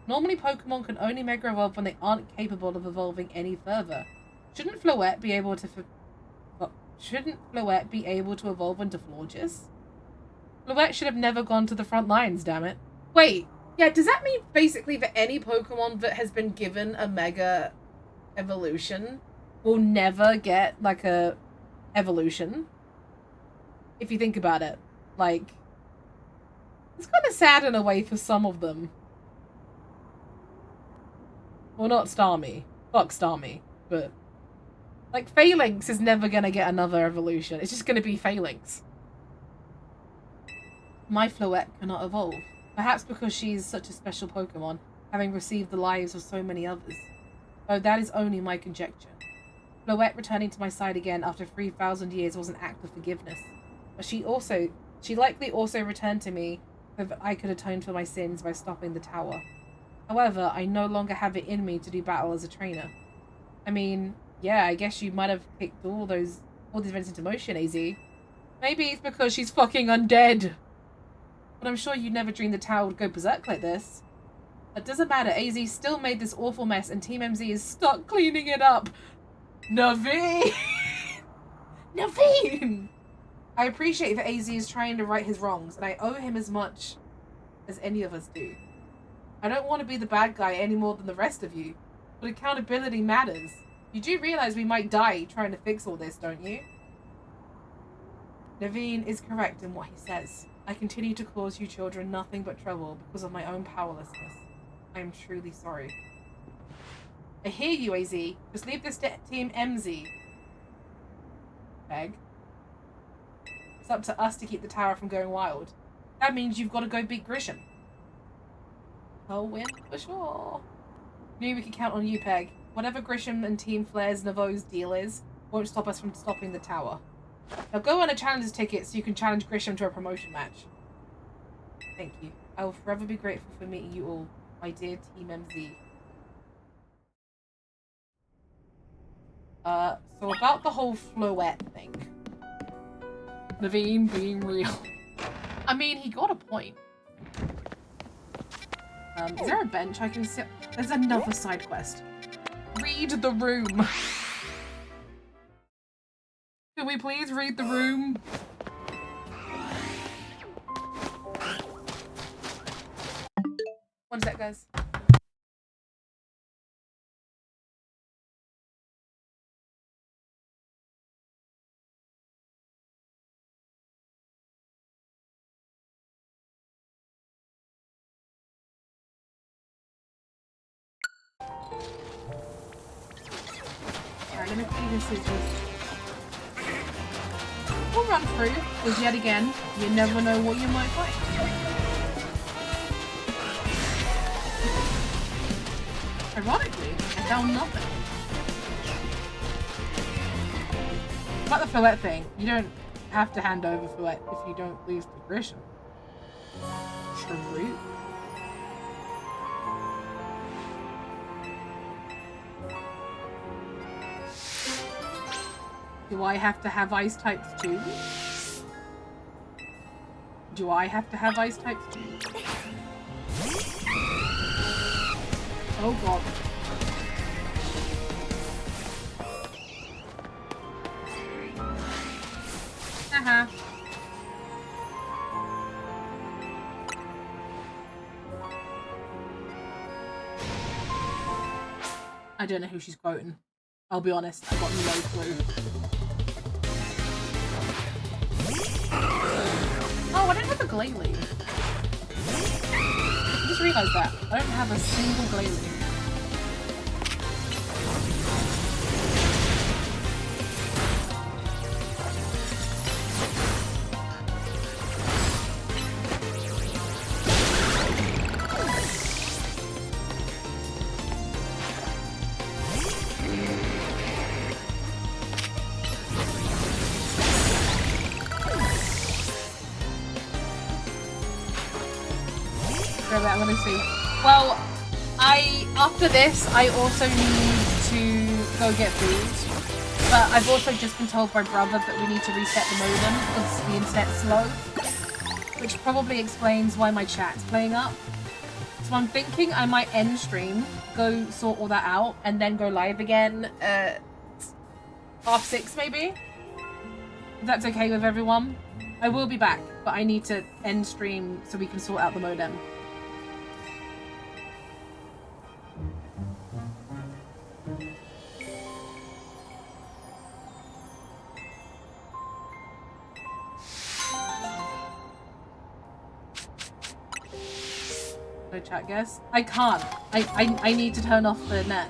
Normally Pokemon can only Mega Evolve when they aren't capable of evolving any further. Shouldn't Floette be able to evolve into Florges? Floette should have never gone to the front lines, damn it. Wait, yeah, does that mean basically that any Pokemon that has been given a Mega Evolution will never get, like, a evolution? If you think about it. Like, it's kind of sad in a way for some of them. Well, not Starmie. Fuck Starmie. But, like, Phalanx is never going to get another evolution. It's just going to be Phalanx. My Floette cannot evolve. Perhaps because she is such a special Pokemon, having received the lives of so many others. Oh, that is only my conjecture. Floette returning to my side again after 3,000 years was an act of forgiveness. But she likely also returned to me so that I could atone for my sins by stopping the tower. However, I no longer have it in me to do battle as a trainer. I mean, yeah, I guess you might have kicked all these events into motion, AZ. Maybe it's because she's fucking undead. But I'm sure you never dreamed the tower would go berserk like this. That doesn't matter, AZ still made this awful mess and Team MZ is stuck cleaning it up. Naveen! Naveen! I appreciate that AZ is trying to right his wrongs, and I owe him as much as any of us do. I don't want to be the bad guy any more than the rest of you, but accountability matters. You do realize we might die trying to fix all this, don't you? Naveen is correct in what he says. I continue to cause you children nothing but trouble because of my own powerlessness. I am truly sorry. I hear you, AZ. Just leave this to Team MZ. Peg. It's up to us to keep the tower from going wild. That means you've got to go beat Grisham. I'll win for sure. Knew we could count on you, Peg. Whatever Grisham and Team Flair's Navo's deal is, won't stop us from stopping the tower. Now go on a challenger's ticket so you can challenge Grisham to a promotion match. Thank you. I will forever be grateful for meeting you all, my dear Team MZ. So about the whole Floette thing. Naveen being real. I mean, he got a point. Is there a bench I can sit? There's another side quest. Read the room. Can we please read the room? One sec, guys. Alright, let me see this is just... We'll run through, because yet again, you never know what you might find. Ironically, I found nothing. About the Floette thing, you don't have to hand over Floette if you don't lose to Grisham. True. Do I have to have ice types too? Do I have to have ice types too? Oh god. Haha. I don't know who she's quoting. I'll be honest, I got no clue. Oh, I don't have a Glalie. I just realised that. I don't have a single Glalie. I'm gonna see. Well, after this, I also need to go get food. But I've also just been told by brother that we need to reset the modem because the internet's slow. Which probably explains why my chat's playing up. So I'm thinking I might end stream, go sort all that out, and then go live again at 6:30 maybe? If that's okay with everyone. I will be back, but I need to end stream so we can sort out the modem. No chat, guess? I can't. I need to turn off the net.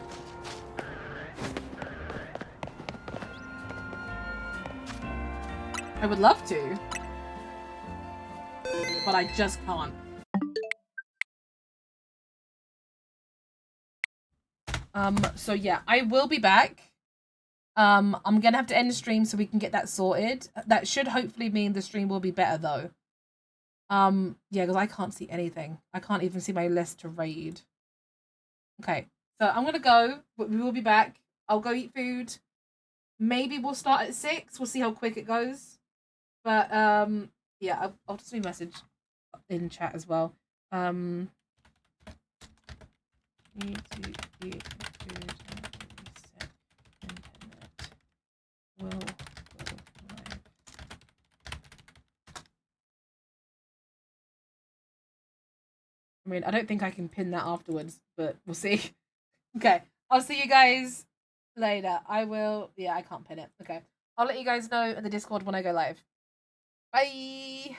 I would love to. But I just can't. So yeah, I will be back. I'm gonna have to end the stream so we can get that sorted. That should hopefully mean the stream will be better though. Yeah, because I can't see anything. I can't even see my list to raid. Okay, so I'm gonna go, but we will be back. I'll go eat food. Maybe we'll start at 6. We'll see how quick it goes. But yeah, I'll just message in chat as well. Need to eat food and reset internet. Will go live. I mean, I don't think I can pin that afterwards, but we'll see. Okay, I'll see you guys later. I will. Yeah, I can't pin it. Okay, I'll let you guys know in the Discord when I go live. Bye.